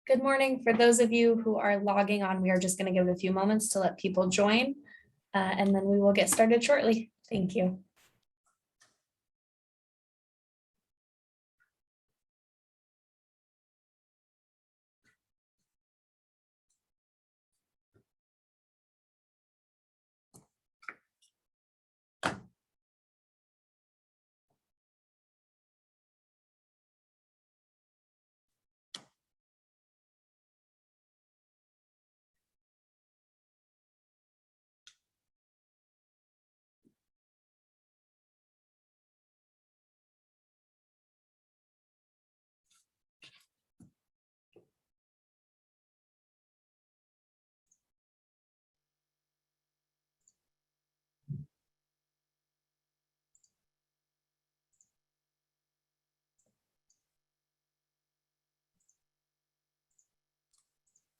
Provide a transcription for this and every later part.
Good morning. For those of you who are logging on, we are just going to give it a few moments to let people join, and then we will get started shortly. Thank you.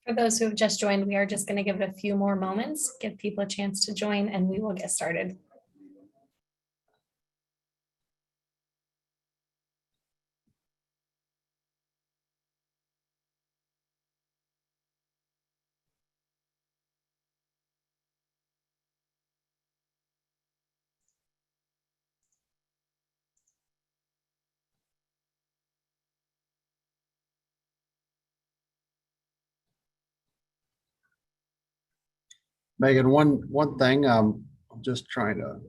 For those who have just joined, we are just going to give it a few more moments, give people a chance to join, and we will get started. Megan, one thing, I'm just trying to,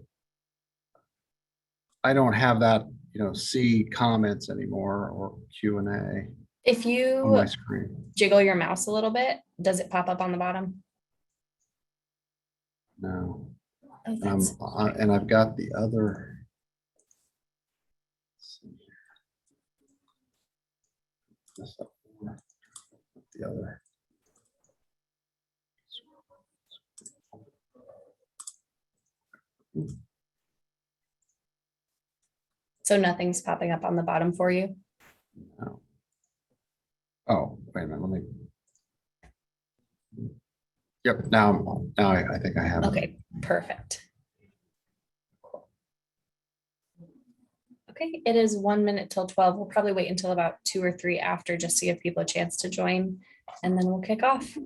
I don't have that, see comments anymore or Q and A If on my you screen. jiggle your mouse a little bit, does it pop up on the bottom? No. Oh, And I've got the other. The other. So nothing's popping up on the bottom for you? No. Oh, wait a minute, let me. Yep, now I think I have it. Okay, perfect. Okay, it is 1 minute till 12. We'll probably wait until about 2 or 3 after just to give people a chance to join, and then we'll kick off.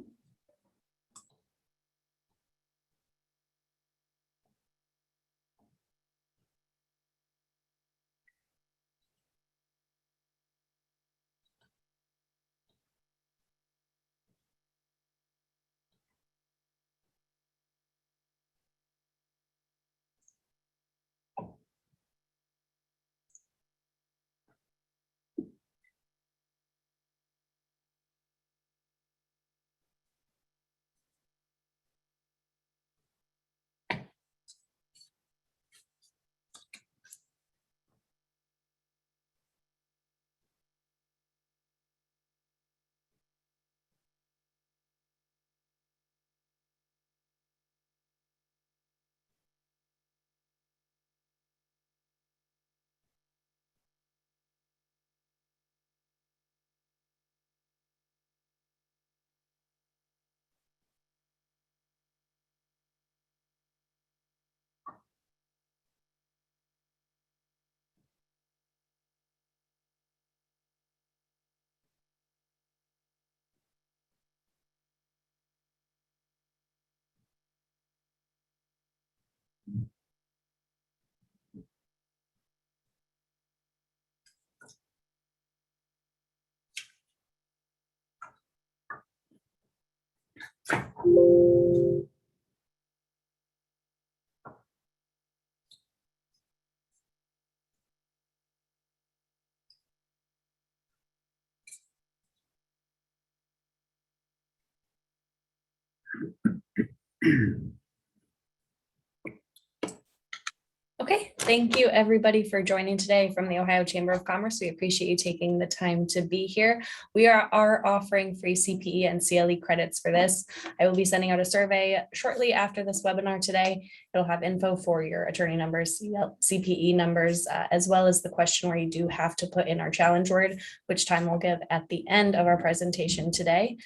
Okay, thank you everybody for joining today from the Ohio Chamber of Commerce. We appreciate you taking the time to be here. We are offering free CPE and CLE credits for this. I will be sending out a survey shortly after this webinar today. It'll have info for your attorney numbers, CPE numbers, as well as the question where you do have to put in our challenge word, which time we'll give at the end of our presentation today.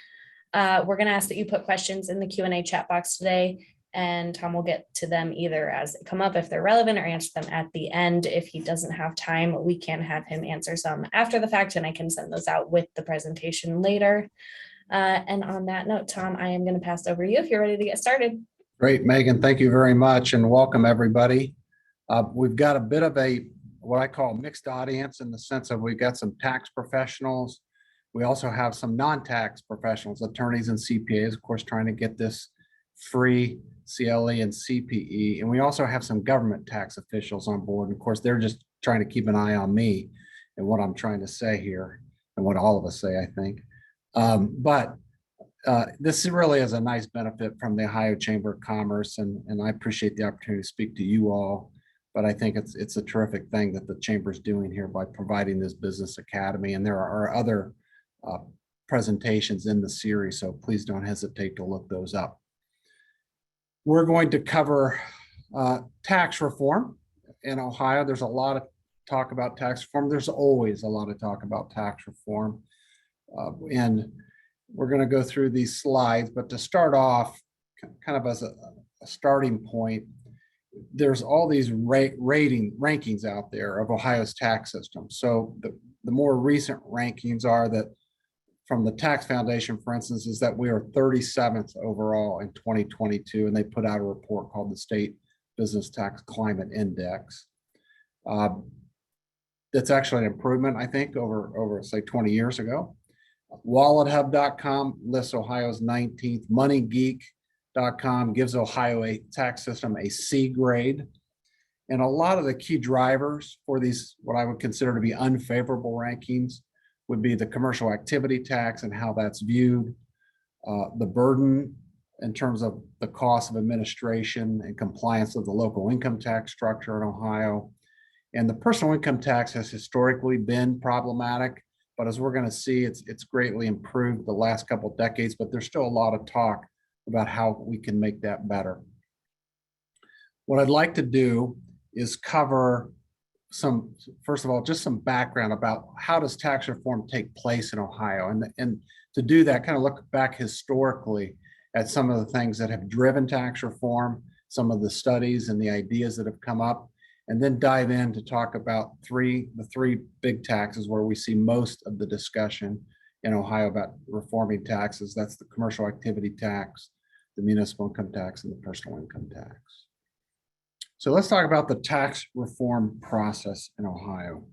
We're going to ask that you put questions in the Q&A chat box today. and Tom will get to them either as they come up if they're relevant or answer them at the end. If he doesn't have time, we can have him answer some after the fact, and I can send those out with the presentation later. And on that note, Tom, I am going to pass it over to you if you're ready to get started. Great, Megan. Thank you very much and welcome everybody. We've got a bit of a what I call mixed audience in the sense of we've got some tax professionals. We also have some non-tax professionals, attorneys and CPAs, of course, trying to get this free CLE and CPE. And we also have some government tax officials on board. And of course, they're just trying to keep an eye on me and what I'm trying to say here and what all of us say, I think. This really is a nice benefit from the Ohio Chamber of Commerce, and I appreciate the opportunity to speak to you all. But I think it's a terrific thing that the Chamber is doing here by providing this business academy. And there are other presentations in the series, so please don't hesitate to look those up. We're going to cover tax reform in Ohio. There's a lot of talk about tax reform. There's always a lot of talk about tax reform. And we're going to go through these slides, but to start off, kind of as a starting point, there's all these rankings out there of Ohio's tax system. So the more recent rankings are that from the Tax Foundation, for instance, is that we are 37th overall in 2022, and they put out a report called the State Business Tax Climate Index. That's actually an improvement, I think, over say 20 years ago. WalletHub.com lists Ohio's 19th. MoneyGeek.com gives Ohio a tax system a C grade. And a lot of the key drivers for these, what I would consider to be unfavorable rankings, would be the commercial activity tax and how that's viewed, the burden in terms of the cost of administration and compliance of the local income tax structure in Ohio. And the personal income tax has historically been problematic, but as we're going to see, it's greatly improved the last couple of decades, but there's still a lot of talk about how we can make that better. What I'd like to do is cover first of all, just some background about how does tax reform take place in Ohio. And to do that, kind of look back historically at some of the things that have driven tax reform, some of the studies and the ideas that have come up, and then dive in to talk about the three big taxes where we see most of the discussion in Ohio about reforming taxes. That's the commercial activity tax, the municipal income tax, and the personal income tax. So let's talk about the tax reform process in Ohio.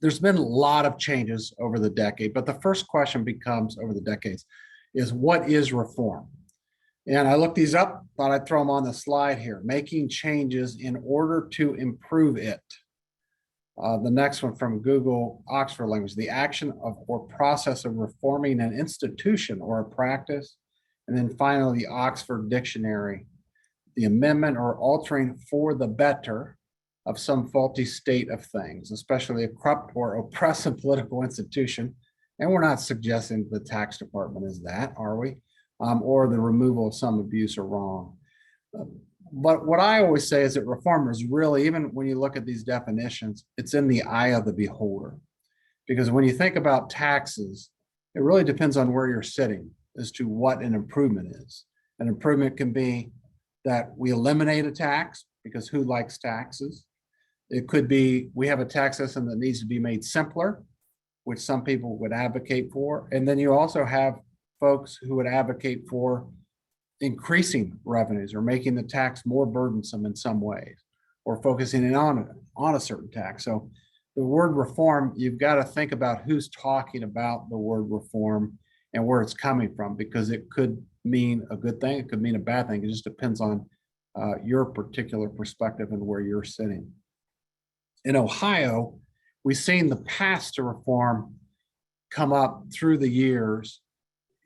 There's been a lot of changes over the decade, but the first question becomes over the decades is what is reform? And I looked these up, thought I'd throw them on the slide here, making changes in order to improve it. The next one from Google Oxford Language, the action of or process of reforming an institution or a practice. And then finally, the Oxford Dictionary, the amendment or altering for the better of some faulty state of things, especially a corrupt or oppressive political institution. And we're not suggesting the tax department is that, are we? Or the removal of some abuse or wrong. But what I always say is that reform is really, even when you look at these definitions, it's in the eye of the beholder. Because when you think about taxes, it really depends on where you're sitting as to what an improvement is. An improvement can be that we eliminate a tax, because who likes taxes? It could be we have a tax system that needs to be made simpler, which some people would advocate for. And then you also have folks who would advocate for increasing revenues or making the tax more burdensome in some ways, or focusing in on a certain tax. So the word reform, you've got to think about who's talking about the word reform and where it's coming from, because it could mean a good thing, it could mean a bad thing. It just depends on your particular perspective and where you're sitting. In Ohio, we've seen the path to reform come up through the years,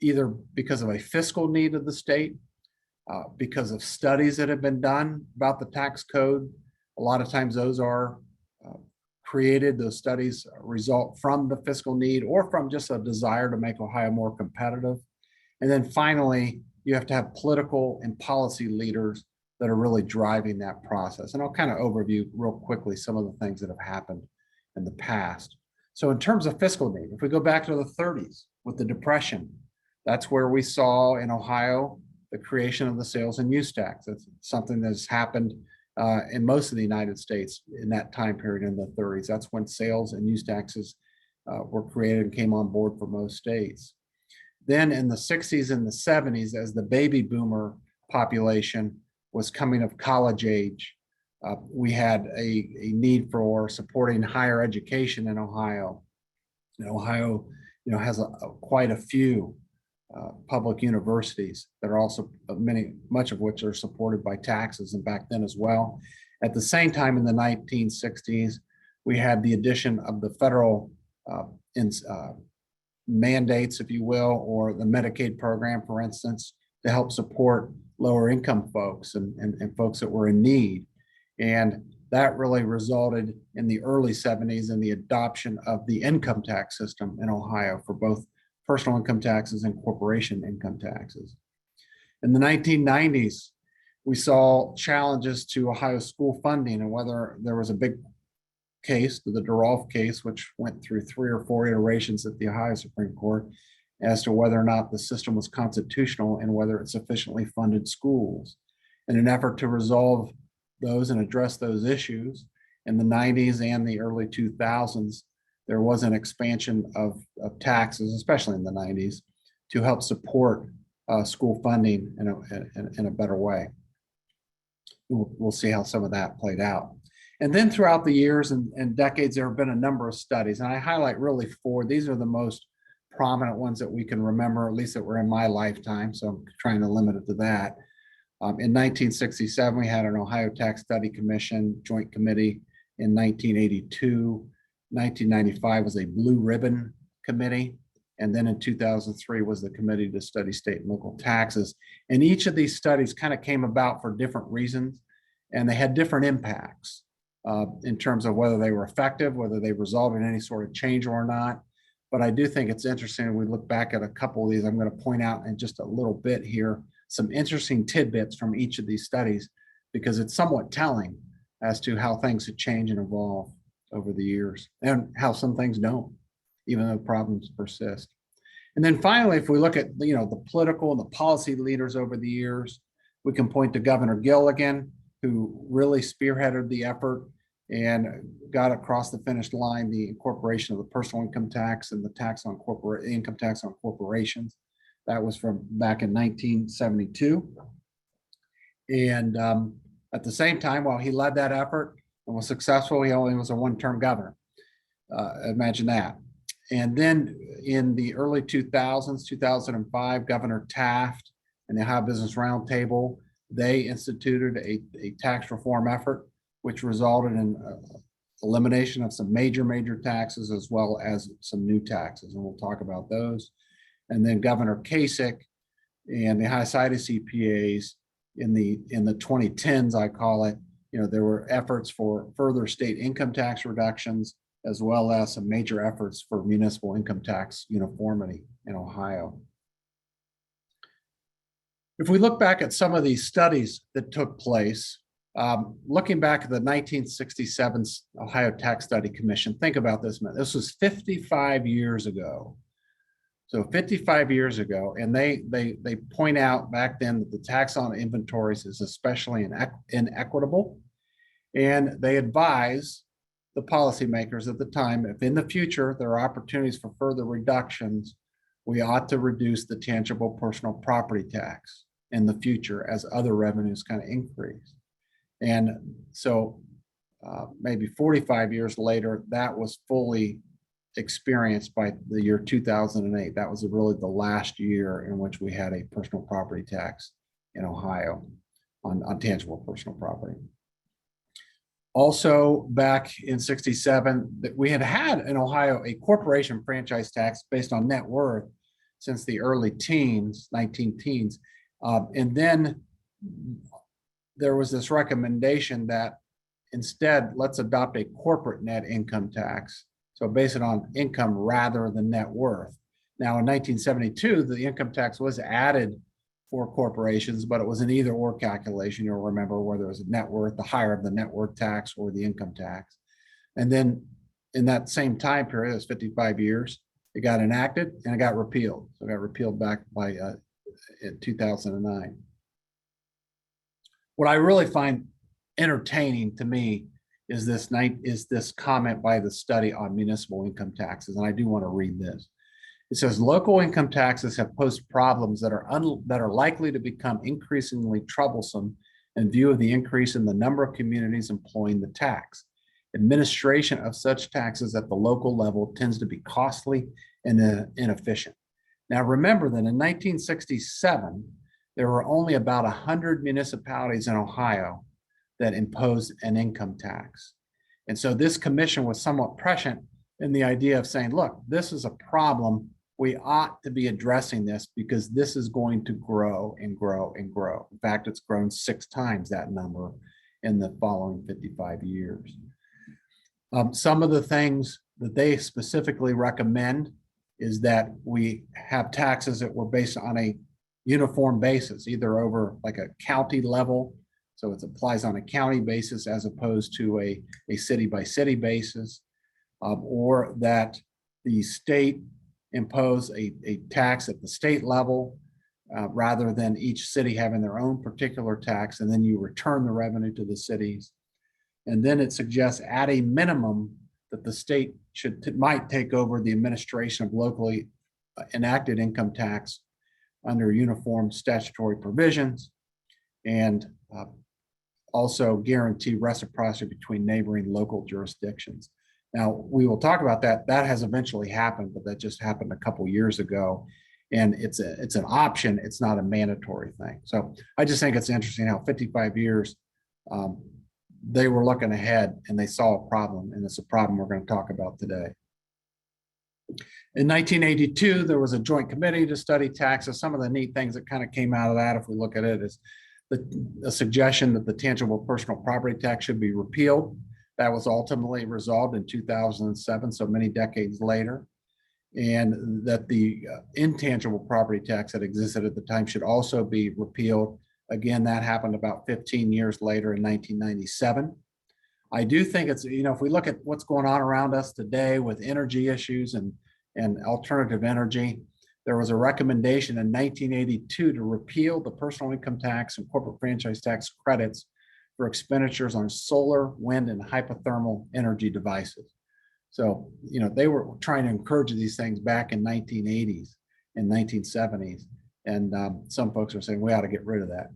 either because of a fiscal need of the state, because of studies that have been done about the tax code. A lot of times those are created, those studies result from the fiscal need or from just a desire to make Ohio more competitive. And then finally, you have to have political and policy leaders that are really driving that process. And I'll kind of overview real quickly some of the things that have happened in the past. So in terms of fiscal need, if we go back to the 30s with the Depression, that's where we saw in Ohio the creation of the sales and use tax. That's something that's happened in most of the United States in that time period in the 30s. That's when sales and use taxes were created and came on board for most states. Then in the 60s and the 70s, as the baby boomer population was coming of college age, we had a need for supporting higher education in Ohio. And Ohio, has quite a few public universities that are also much of which are supported by taxes, and back then as well. At the same time, in the 1960s, we had the addition of the federal mandates, if you will, or the Medicaid program, for instance, to help support lower income folks and folks that were in need. And that really resulted in the early 70s in the adoption of the income tax system in Ohio for both personal income taxes and corporation income taxes. In the 1990s, we saw challenges to Ohio school funding, and whether there was a big case, the DeRolf case, which went through 3 or 4 iterations at the Ohio Supreme Court as to whether or not the system was constitutional and whether it sufficiently funded schools. In an effort to resolve those and address those issues, in the 90s and the early 2000s, there was an expansion of taxes, especially in the 90s, to help support school funding in a better way. We'll see how some of that played out. And then throughout the years and decades, there have been a number of studies, and I highlight really 4. These are the most prominent ones that we can remember, at least that were in my lifetime, so I'm trying to limit it to that. In 1967, we had an Ohio Tax Study Commission Joint Committee. In 1982, 1995 was a Blue Ribbon Committee. And then in 2003 was the Committee to Study State and Local Taxes. And each of these studies kind of came about for different reasons, and they had different impacts in terms of whether they were effective, whether they resulted in any sort of change or not. But I do think it's interesting. We look back at a couple of these. I'm going to point out in just a little bit here some interesting tidbits from each of these studies, because it's somewhat telling as to how things have changed and evolved over the years, and how some things don't, even though problems persist. And then finally, if we look at the political and the policy leaders over the years, we can point to Governor Gilligan, who really spearheaded the effort and got across the finish line the incorporation of the personal income tax and the income tax on corporations. That was from back in 1972. And at the same time, while he led that effort and was successful, he only was a one-term governor. Imagine that. And then in the early 2000s, 2005, Governor Taft and the Ohio Business Roundtable, they instituted a tax reform effort, which resulted in elimination of some major taxes as well as some new taxes. And we'll talk about those. And then Governor Kasich and the Ohio Society of CPAs in the 2010s, I call it, there were efforts for further state income tax reductions, as well as some major efforts for municipal income tax uniformity in Ohio. If we look back at some of these studies that took place, looking back at the 1967 Ohio Tax Study Commission, think about this, man. This was 55 years ago. So 55 years ago, and they point out back then that the tax on inventories is especially inequitable, and they advise the policymakers at the time, if in the future there are opportunities for further reductions, we ought to reduce the tangible personal property tax in the future as other revenues kind of increase. And so maybe 45 years later, that was fully experienced by the year 2008. That was really the last year in which we had a personal property tax in Ohio on tangible personal property. Also, back in 67, that we had in Ohio a corporation franchise tax based on net worth since the early teens, 19 teens. And then there was this recommendation that instead, let's adopt a corporate net income tax. So base it on income rather than net worth. Now, in 1972, the income tax was added for corporations, but it was an either or calculation. You'll remember whether it was a net worth, the higher of the net worth tax or the income tax. And then in that same time period, it was 55 years, it got enacted and it got repealed. So it got repealed back by in 2009. What I really find entertaining to me is this comment by the study on municipal income taxes, and I do want to read this. It says local income taxes have posed problems that are likely to become increasingly troublesome in view of the increase in the number of communities employing the tax. Administration of such taxes at the local level tends to be costly and inefficient. Now, remember that in 1967, there were only about 100 municipalities in Ohio that imposed an income tax. And so this commission was somewhat prescient in the idea of saying, look, this is a problem. We ought to be addressing this because this is going to grow and grow and grow. In fact, it's grown 6 times that number in the following 55 years. Some of the things that they specifically recommend is that we have taxes that were based on a uniform basis, either over like a county level. So it applies on a county basis as opposed to a city by city basis, or that the state impose a tax at the state level rather than each city having their own particular tax, and then you return the revenue to the cities. And then it suggests at a minimum that the state might take over the administration of locally enacted income tax under uniform statutory provisions, and also guarantee reciprocity between neighboring local jurisdictions. Now, we will talk about that. That has eventually happened, but that just happened a couple years ago. And it's an option. It's not a mandatory thing. So I just think it's interesting how 55 years, they were looking ahead and they saw a problem, and it's a problem we're going to talk about today. In 1982, there was a joint committee to study taxes. Some of the neat things that kind of came out of that, if we look at it, is the suggestion that the tangible personal property tax should be repealed. That was ultimately resolved in 2007, so many decades later. And that the intangible property tax that existed at the time should also be repealed. Again, that happened about 15 years later in 1997. I do think it's, if we look at what's going on around us today with energy issues and alternative energy, there was a recommendation in 1982 to repeal the personal income tax and corporate franchise tax credits for expenditures on solar, wind, and hypothermal energy devices. So, they were trying to encourage these things back in 1980s and 1970s. And some folks are saying we ought to get rid of that.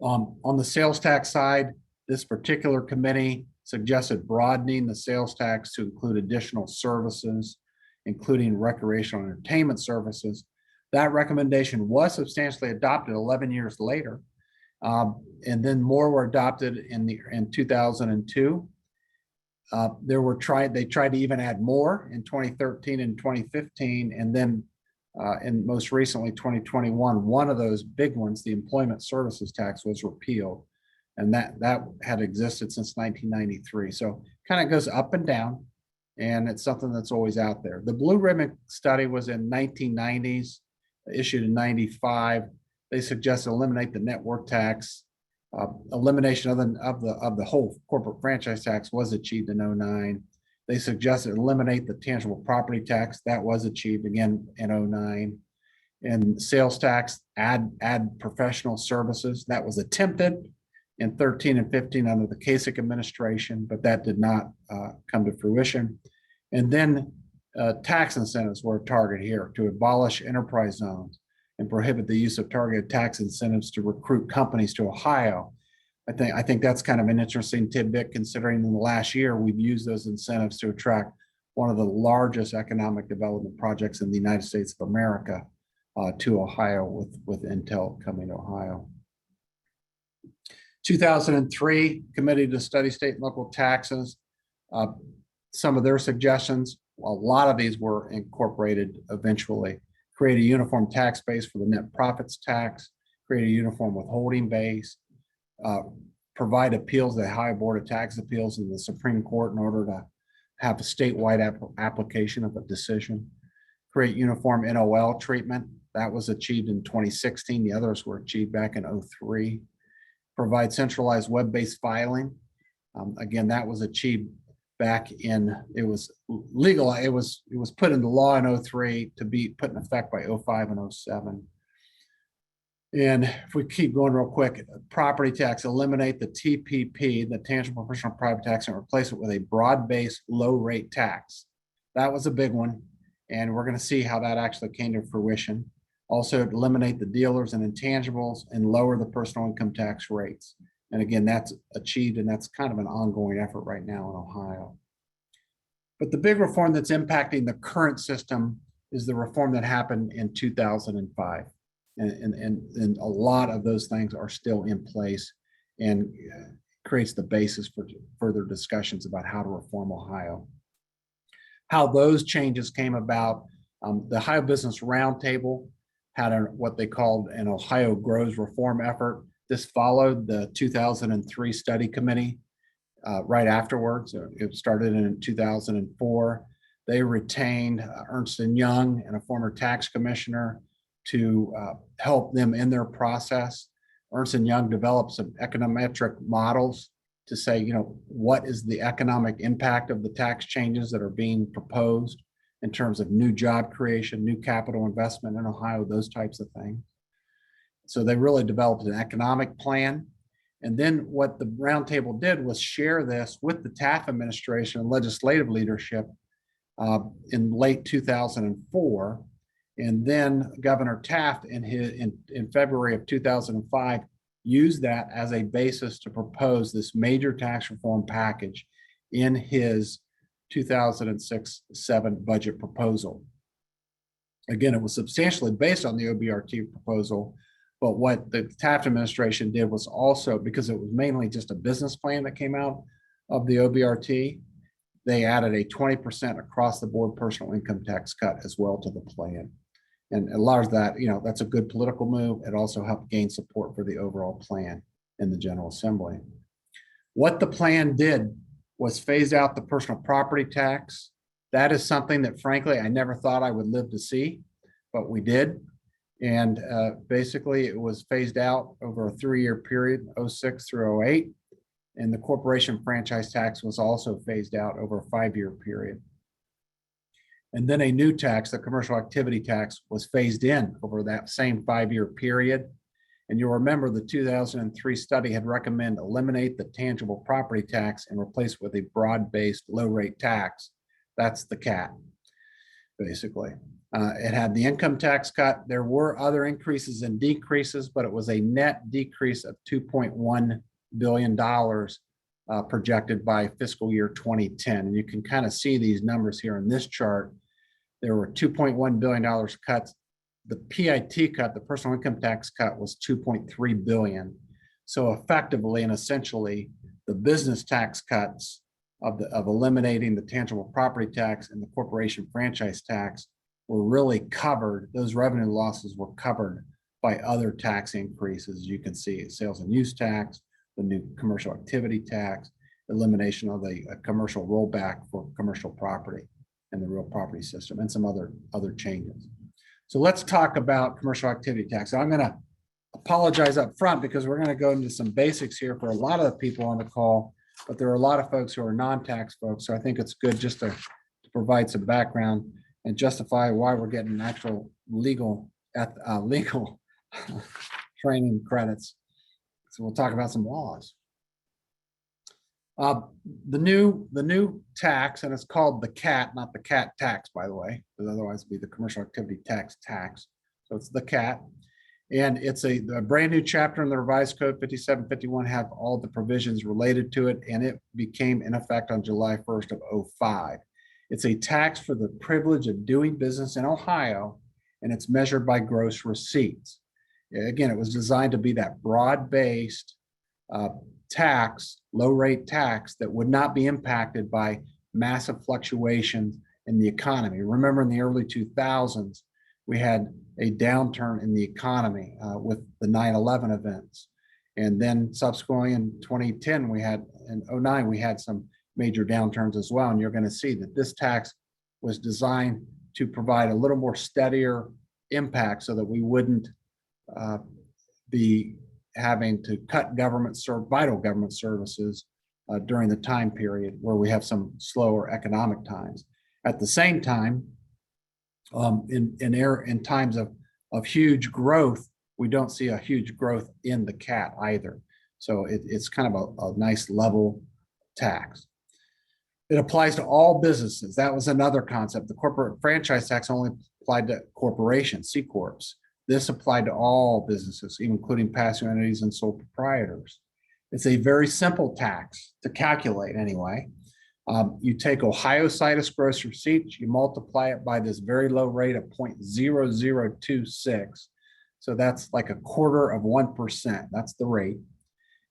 On the sales tax side, this particular committee suggested broadening the sales tax to include additional services, including recreational entertainment services. That recommendation was substantially adopted 11 years later. And then more were adopted in 2002. They tried to even add more in 2013 and 2015, and then and most recently 2021, one of those big ones, the employment services tax, was repealed, and that had existed since 1993. So kind of goes up and down, and it's something that's always out there. The Blue Ribbon study was in 1990s, issued in 95. They suggest eliminate the network tax. Elimination of the whole corporate franchise tax was achieved in 2009. They suggested eliminate the tangible property tax. That was achieved again in 2009. And sales tax, add professional services. That was attempted in 13 and 15 under the Kasich administration, but that did not come to fruition. And then tax incentives were a target here to abolish enterprise zones and prohibit the use of targeted tax incentives to recruit companies to Ohio. I think that's kind of an interesting tidbit, considering in the last year we've used those incentives to attract one of the largest economic development projects in the United States of America to Ohio, with Intel coming to Ohio. 2003, Committee to Study State and Local Taxes. Some of their suggestions, a lot of these were incorporated eventually. Create a uniform tax base for the net profits tax, create a uniform withholding base, provide appeals to the Ohio Board of Tax Appeals in the Supreme Court in order to have a statewide application of a decision, create uniform NOL treatment. That was achieved in 2016. The others were achieved back in 2003. Provide centralized web-based filing. Again, that was achieved back in, it was legal. It was put into law in 2003 to be put in effect by 2005 and 2007. And if we keep going real quick, property tax, eliminate the TPP, the tangible personal property tax, and replace it with a broad-based low rate tax. That was a big one. And we're going to see how that actually came to fruition. Also eliminate the dealers and intangibles and lower the personal income tax rates. And again, that's achieved, and that's kind of an ongoing effort right now in Ohio. But the big reform that's impacting the current system is the reform that happened in 2005. And a lot of those things are still in place and creates the basis for further discussions about how to reform Ohio. How those changes came about, the Ohio Business Roundtable had what they called an Ohio Grows reform effort. This followed the 2003 study committee right afterwards. It started in 2004. They retained Ernst & Young and a former tax commissioner to help them in their process. Ernst & Young developed some econometric models to say, you know, what is the economic impact of the tax changes that are being proposed in terms of new job creation, new capital investment in Ohio, those types of things. So they really developed an economic plan. And then what the roundtable did was share this with the Taft administration and legislative leadership in late 2004. And then Governor Taft in February of 2005 used that as a basis to propose this major tax reform package in his 2006-07 budget proposal. Again, it was substantially based on the OBRT proposal, but what the Taft administration did was also, because it was mainly just a business plan that came out of the OBRT, they added a 20% across the board personal income tax cut as well to the plan. And a lot of that, you know, that's a good political move. It also helped gain support for the overall plan in the General Assembly. What the plan did was phase out the personal property tax. That is something that, frankly, I never thought I would live to see, but we did. And basically, it was phased out over a 3-year period, 06 through 08. And the corporation franchise tax was also phased out over a 5-year period. And then a new tax, the commercial activity tax, was phased in over that same 5-year period. And you'll remember the 2003 study had recommended eliminate the tangible property tax and replace it with a broad-based low-rate tax. That's the CAT, basically. It had the income tax cut. There were other increases and decreases, but it was a net decrease of $2.1 billion projected by fiscal year 2010. And you can kind of see these numbers here in this chart. There were $2.1 billion cuts. The PIT cut, the personal income tax cut, was $2.3 billion. So effectively and essentially, the business tax cuts of eliminating the tangible property tax and the corporation franchise tax were really covered. Those revenue losses were covered by other tax increases. You can see sales and use tax, the new commercial activity tax, elimination of the commercial rollback for commercial property and the real property system, and some other changes. So let's talk about commercial activity tax. I'm going to apologize up front because we're going to go into some basics here for a lot of the people on the call, but there are a lot of folks who are non-tax folks. So I think it's good just to provide some background and justify why we're getting actual legal training credits. So we'll talk about some laws. The new tax, and it's called the CAT, not the CAT tax, by the way, because otherwise it'd be the commercial activity tax. So it's the CAT. And it's a brand new chapter in the revised code 5751, have all the provisions related to it. And it became in effect on July 1st of 2005. It's a tax for the privilege of doing business in Ohio, and it's measured by gross receipts. Again, it was designed to be that broad-based tax, low rate tax that would not be impacted by massive fluctuations in the economy. Remember in the early 2000s, we had a downturn in the economy with the 9/11 events. And then subsequently in 2010, in 2009, we had some major downturns as well. And you're going to see that this tax was designed to provide a little more steadier impact so that we wouldn't be having to cut vital government services during the time period where we have some slower economic times. At the same time, in times of huge growth, we don't see a huge growth in the CAT either. So it's kind of a nice level tax. It applies to all businesses. That was another concept. The corporate franchise tax only applied to corporations, C corps. This applied to all businesses, including pass-through entities and sole proprietors. It's a very simple tax to calculate anyway. You take Ohio Citus gross receipts, you multiply it by this very low rate of 0.0026. So that's like 1/4%. That's the rate.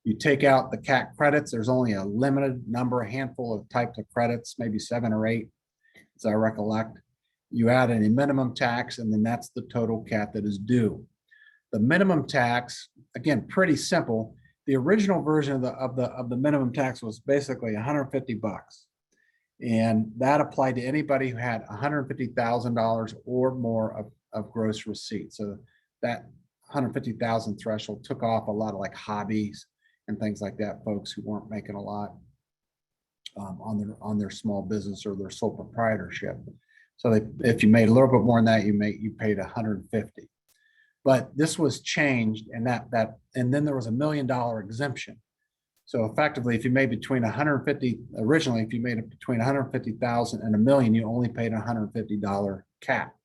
You take out the CAT credits. There's only a limited number, a handful of types of credits, maybe 7 or 8, as I recollect. You add in a minimum tax, and then that's the total CAT that is due. The minimum tax, again, pretty simple. The original version of the minimum tax was basically $150, and that applied to anybody who had $150,000 or more of gross receipts. So that 150,000 threshold took off a lot of like hobbies and things like that, folks who weren't making a lot on their small business or their sole proprietorship. So if you made a little bit more than that, you paid 150. But this was changed, and and then there was $1 million exemption. So effectively, if you made between 150 originally, if you made it between 150,000 and $1 million, you only paid $150 cap.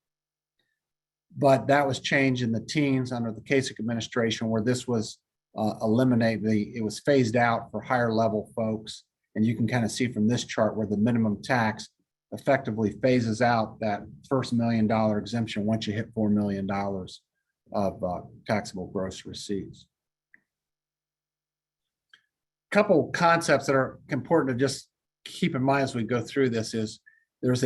But that was changed in the teens under the Kasich administration, where this was it was phased out for higher level folks. And you can kind of see from this chart where the minimum tax effectively phases out that first $1 million exemption once you hit $4 million of taxable gross receipts. Couple concepts that are important to just keep in mind as we go through this is there's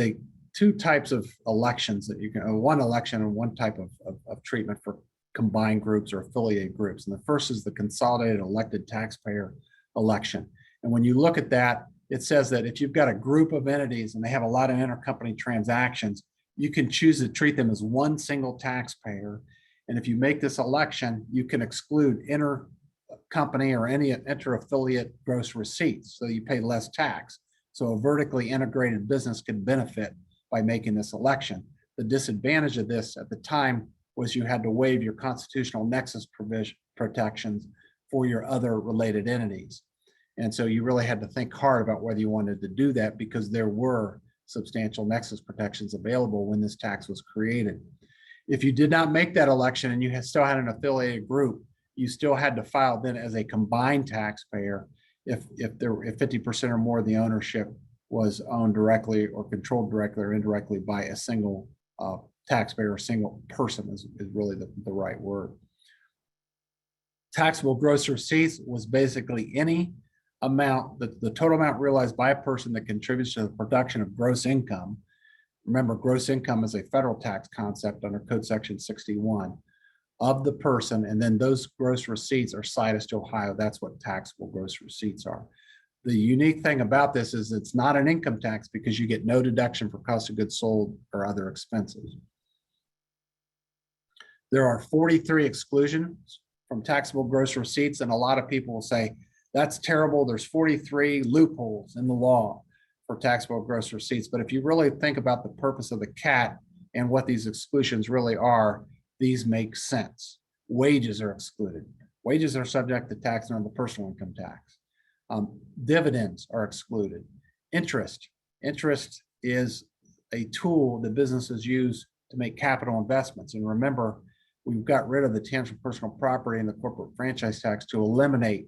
two types of elections that you can, one election and one type of treatment for combined groups or affiliated groups. And the first is the consolidated elected taxpayer election. And when you look at that, it says that if you've got a group of entities and they have a lot of intercompany transactions, you can choose to treat them as one single taxpayer. And if you make this election, you can exclude intercompany or any inter-affiliate gross receipts, so you pay less tax. So a vertically integrated business can benefit by making this election. The disadvantage of this at the time was you had to waive your constitutional nexus protections for your other related entities. And so you really had to think hard about whether you wanted to do that, because there were substantial nexus protections available when this tax was created. If you did not make that election and you still had an affiliated group, you still had to file then as a combined taxpayer if 50% or more of the ownership was owned directly or controlled directly or indirectly by a single taxpayer, a single person is really the right word. Taxable gross receipts was basically any amount, the total amount realized by a person that contributes to the production of gross income. Remember, gross income is a federal tax concept under Code Section 61 of the person, and then those gross receipts are cited to Ohio. That's what taxable gross receipts are. The unique thing about this is it's not an income tax because you get no deduction for cost of goods sold or other expenses. There are 43 exclusions from taxable gross receipts, and a lot of people will say, that's terrible. There's 43 loopholes in the law for taxable gross receipts. But if you really think about the purpose of the CAT and what these exclusions really are, these make sense. Wages are excluded. Wages are subject to tax under the personal income tax. Dividends are excluded. Interest is a tool that businesses use to make capital investments. And remember, we've got rid of the tangible personal property and the corporate franchise tax to eliminate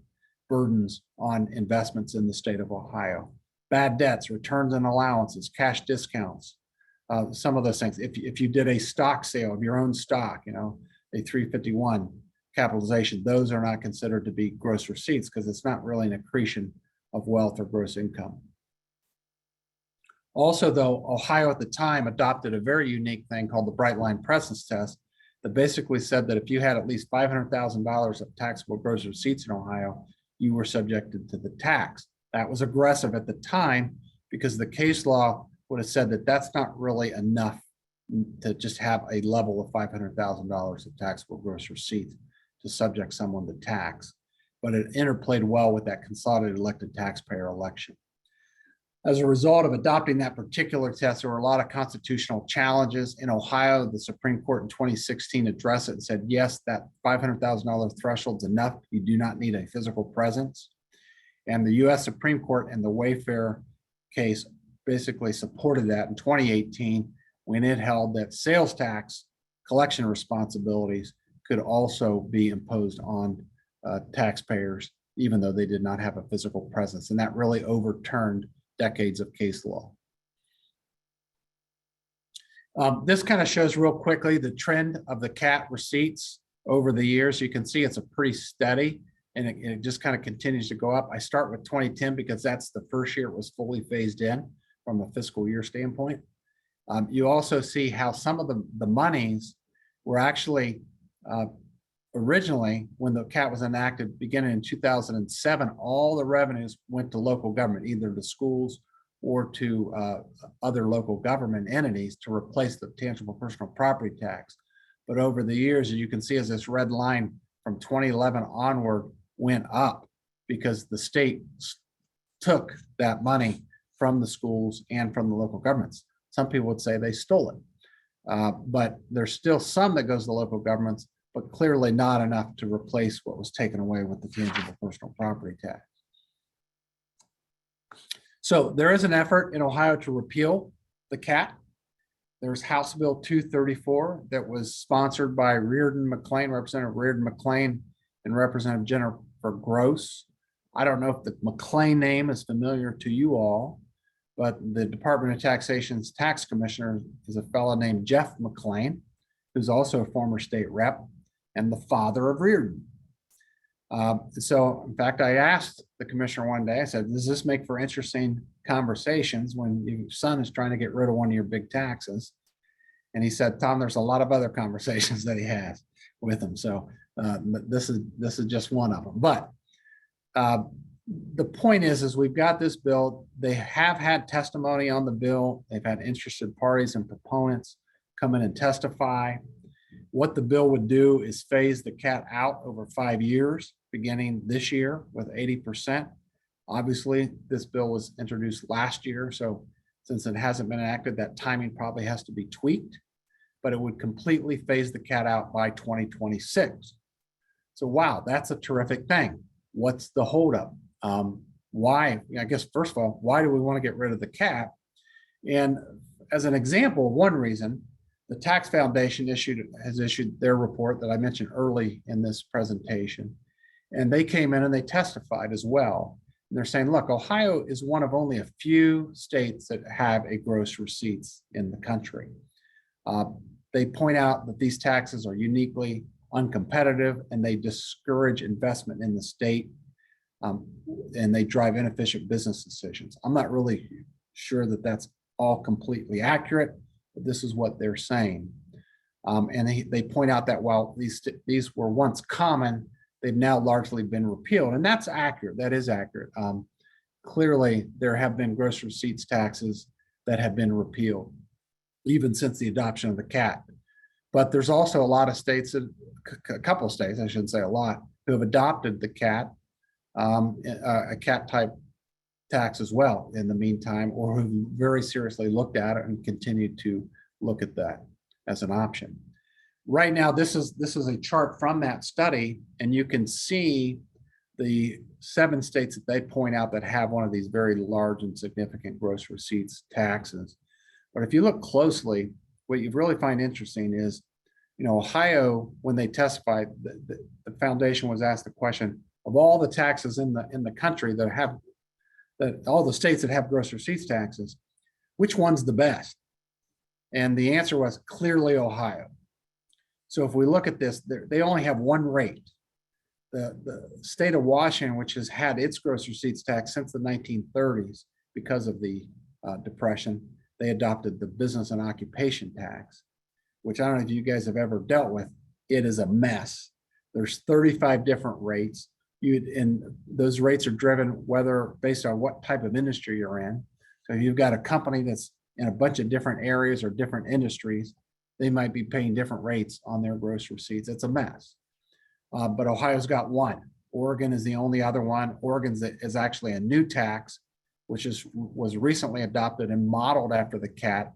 burdens on investments in the state of Ohio. Bad debts, returns and allowances, cash discounts, some of those things. If you did a stock sale of your own stock, a 351 capitalization, those are not considered to be gross receipts because it's not really an accretion of wealth or gross income. Also, though, Ohio at the time adopted a very unique thing called the Bright Line Presence Test that basically said that if you had at least $500,000 of taxable gross receipts in Ohio, you were subjected to the tax. That was aggressive at the time because the case law would have said that that's not really enough to just have a level of $500,000 of taxable gross receipts to subject someone to tax. But it interplayed well with that consolidated elected taxpayer election. As a result of adopting that particular test, there were a lot of constitutional challenges. In Ohio, the Supreme Court in 2016 addressed it and said, yes, that $500,000 threshold is enough. You do not need a physical presence. And the US Supreme Court in the Wayfair case basically supported that in 2018 when it held that sales tax collection responsibilities could also be imposed on taxpayers, even though they did not have a physical presence. And that really overturned decades of case law. This kind of shows real quickly the trend of the CAT receipts over the years. You can see it's a pretty steady, and it just kind of continues to go up. I start with 2010 because that's the first year it was fully phased in from a fiscal year standpoint. You also see how some of the monies were actually originally, when the CAT was enacted beginning in 2007, all the revenues went to local government, either to schools or to other local government entities to replace the tangible personal property tax. But over the years, as you can see, as this red line from 2011 onward went up because the state took that money from the schools and from the local governments. Some people would say they stole it, but there's still some that goes to local governments, but clearly not enough to replace what was taken away with the tangible personal property tax. So there is an effort in Ohio to repeal the CAT. There's House Bill 234 that was sponsored by Reardon McClain, Representative Reardon McClain, and Representative Jennifer Gross. I don't know if the McClain name is familiar to you all, but the Department of Taxation's tax commissioner is a fellow named Jeff McClain, who's also a former state rep and the father of Reardon. So in fact, I asked the commissioner one day, I said, does this make for interesting conversations when your son is trying to get rid of one of your big taxes? And he said, Tom, there's a lot of other conversations that he has with him. So this is just one of them. But the point is we've got this bill. They have had testimony on the bill. They've had interested parties and proponents come in and testify. What the bill would do is phase the CAT out over 5 years, beginning this year with 80%. Obviously, this bill was introduced last year, so since it hasn't been enacted, that timing probably has to be tweaked, but it would completely phase the CAT out by 2026. So wow, that's a terrific thing. What's the holdup? Why? I guess, first of all, why do we want to get rid of the CAT? And as an example, one reason, the Tax Foundation has issued their report that I mentioned early in this presentation. And they came in and they testified as well. And they're saying, look, Ohio is one of only a few states that have a gross receipts in the country. They point out that these taxes are uniquely uncompetitive and they discourage investment in the state, and they drive inefficient business decisions. I'm not really sure that that's all completely accurate, but this is what they're saying. And they point out that while these were once common, they've now largely been repealed. And that's accurate. That is accurate. Clearly, there have been gross receipts taxes that have been repealed, even since the adoption of the CAT. But there's also a lot of states, a couple of states, I shouldn't say a lot, who have adopted the CAT, a CAT type tax as well in the meantime, or who very seriously looked at it and continued to look at that as an option. Right now, this is a chart from that study, and you can see the 7 states that they point out that have one of these very large and significant gross receipts taxes. But if you look closely, what you really find interesting is, Ohio, when they testified, the foundation was asked the question of all the taxes in the country that all the states that have gross receipts taxes, which one's the best? And the answer was clearly Ohio. So if we look at this, they only have one rate. The state of Washington, which has had its gross receipts tax since the 1930s because of the Depression, they adopted the business and occupation tax, which I don't know if you guys have ever dealt with. It is a mess. There's 35 different rates. And those rates are driven whether based on what type of industry you're in. So if you've got a company that's in a bunch of different areas or different industries, they might be paying different rates on their gross receipts. It's a mess. But Ohio's got one. Oregon is the only other one. Oregon's is actually a new tax which was recently adopted and modeled after the CAT.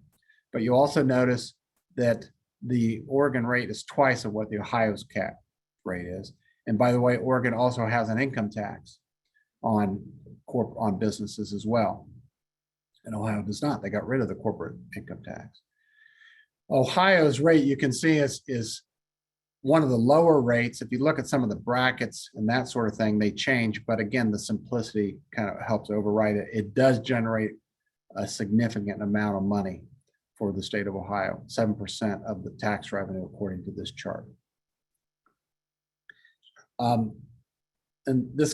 But you also notice that the Oregon rate is twice of what the Ohio's CAT rate is. And by the way, Oregon also has an income tax on businesses as well. And Ohio does not. They got rid of the corporate income tax. Ohio's rate, you can see, is one of the lower rates. If you look at some of the brackets and that sort of thing, they change. But again, the simplicity kind of helps override it. It does generate a significant amount of money for the state of Ohio, 7% of the tax revenue, according to this chart. And this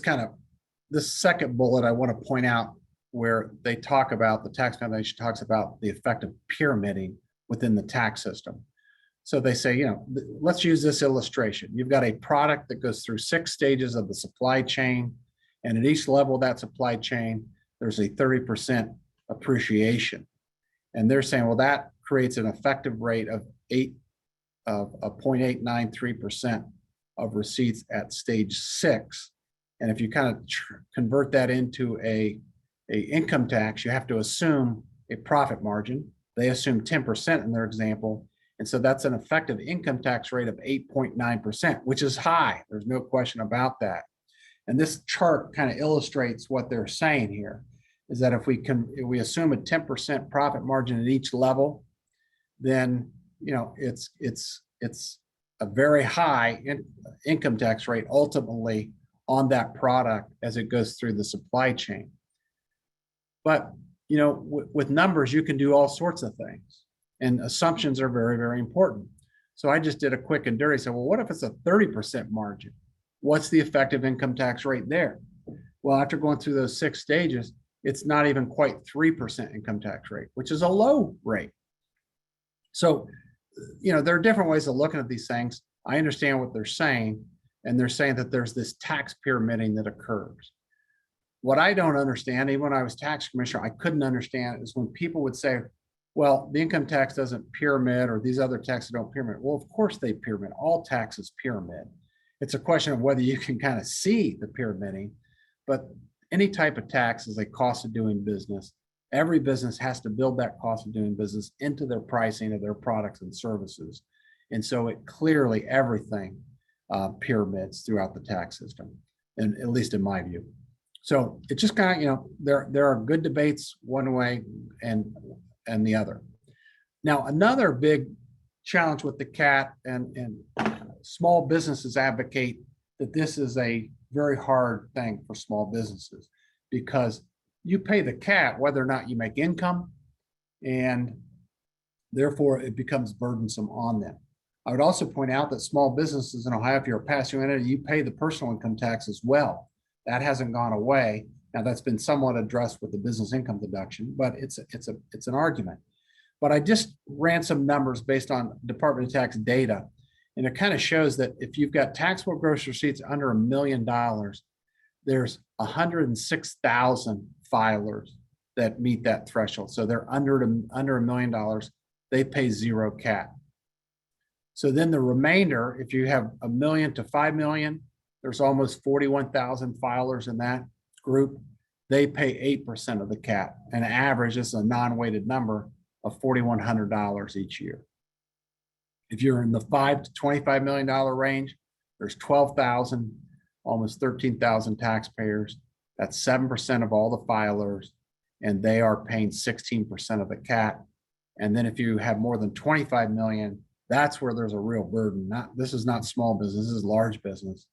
second bullet, I want to point out where they talk about, the Tax Foundation talks about the effect of pyramiding within the tax system. So they say, you know, let's use this illustration. You've got a product that goes through 6 stages of the supply chain, and at each level of that supply chain, there's a 30% appreciation. And they're saying, well, that creates an effective rate of 0.893% of receipts at stage 6. And if you kind of convert that into a income tax, you have to assume a profit margin. They assume 10% in their example. And so that's an effective income tax rate of 8.9%, which is high. There's no question about that. And this chart kind of illustrates what they're saying here, is that if we assume a 10% profit margin at each level, then, you know, it's a very high income tax rate ultimately on that product as it goes through the supply chain. But, you know, with numbers, you can do all sorts of things, and assumptions are very, very important. So I just did a quick and dirty. Said, well, what if it's a 30% margin? What's the effective income tax rate there? Well, after going through those 6 stages, it's not even quite 3% income tax rate, which is a low rate. So, you know, there are different ways of looking at these things. I understand what they're saying, and they're saying that there's this tax pyramiding that occurs. What I don't understand, even when I was tax commissioner, I couldn't understand, is when people would say, well, the income tax doesn't pyramid, or these other taxes don't pyramid. Well, of course they pyramid. All taxes pyramid. It's a question of whether you can kind of see the pyramiding, but any type of tax is a cost of doing business. Every business has to build that cost of doing business into their pricing of their products and services. And so it clearly, everything pyramids throughout the tax system, and at least in my view. So it just kind of, you know, there are good debates one way and the other. Now, another big challenge with the CAT, and small businesses advocate that this is a very hard thing for small businesses, because you pay the CAT whether or not you make income, and therefore it becomes burdensome on them. I would also point out that small businesses in Ohio, if you're a pass-through entity, you pay the personal income tax as well. That hasn't gone away. Now, that's been somewhat addressed with the business income deduction, but it's an argument. But I just ran some numbers based on Department of Tax data, and it kind of shows that if you've got taxable gross receipts under $1 million, there's 106,000 filers that meet that threshold. So they're under $1 million, they pay 0 CAT. So then the remainder, if you have $1 million to $5 million, there's almost 41,000 filers in that group. They pay 8% of the CAT. An average, this is a non-weighted number, of $4,100 each year. If you're in the $5 to $25 million range, there's 12,000, almost 13,000 taxpayers. That's 7% of all the filers, and they are paying 16% of the CAT. And then if you have more than 25 million, that's where there's a real burden. This is not small business, this is large business.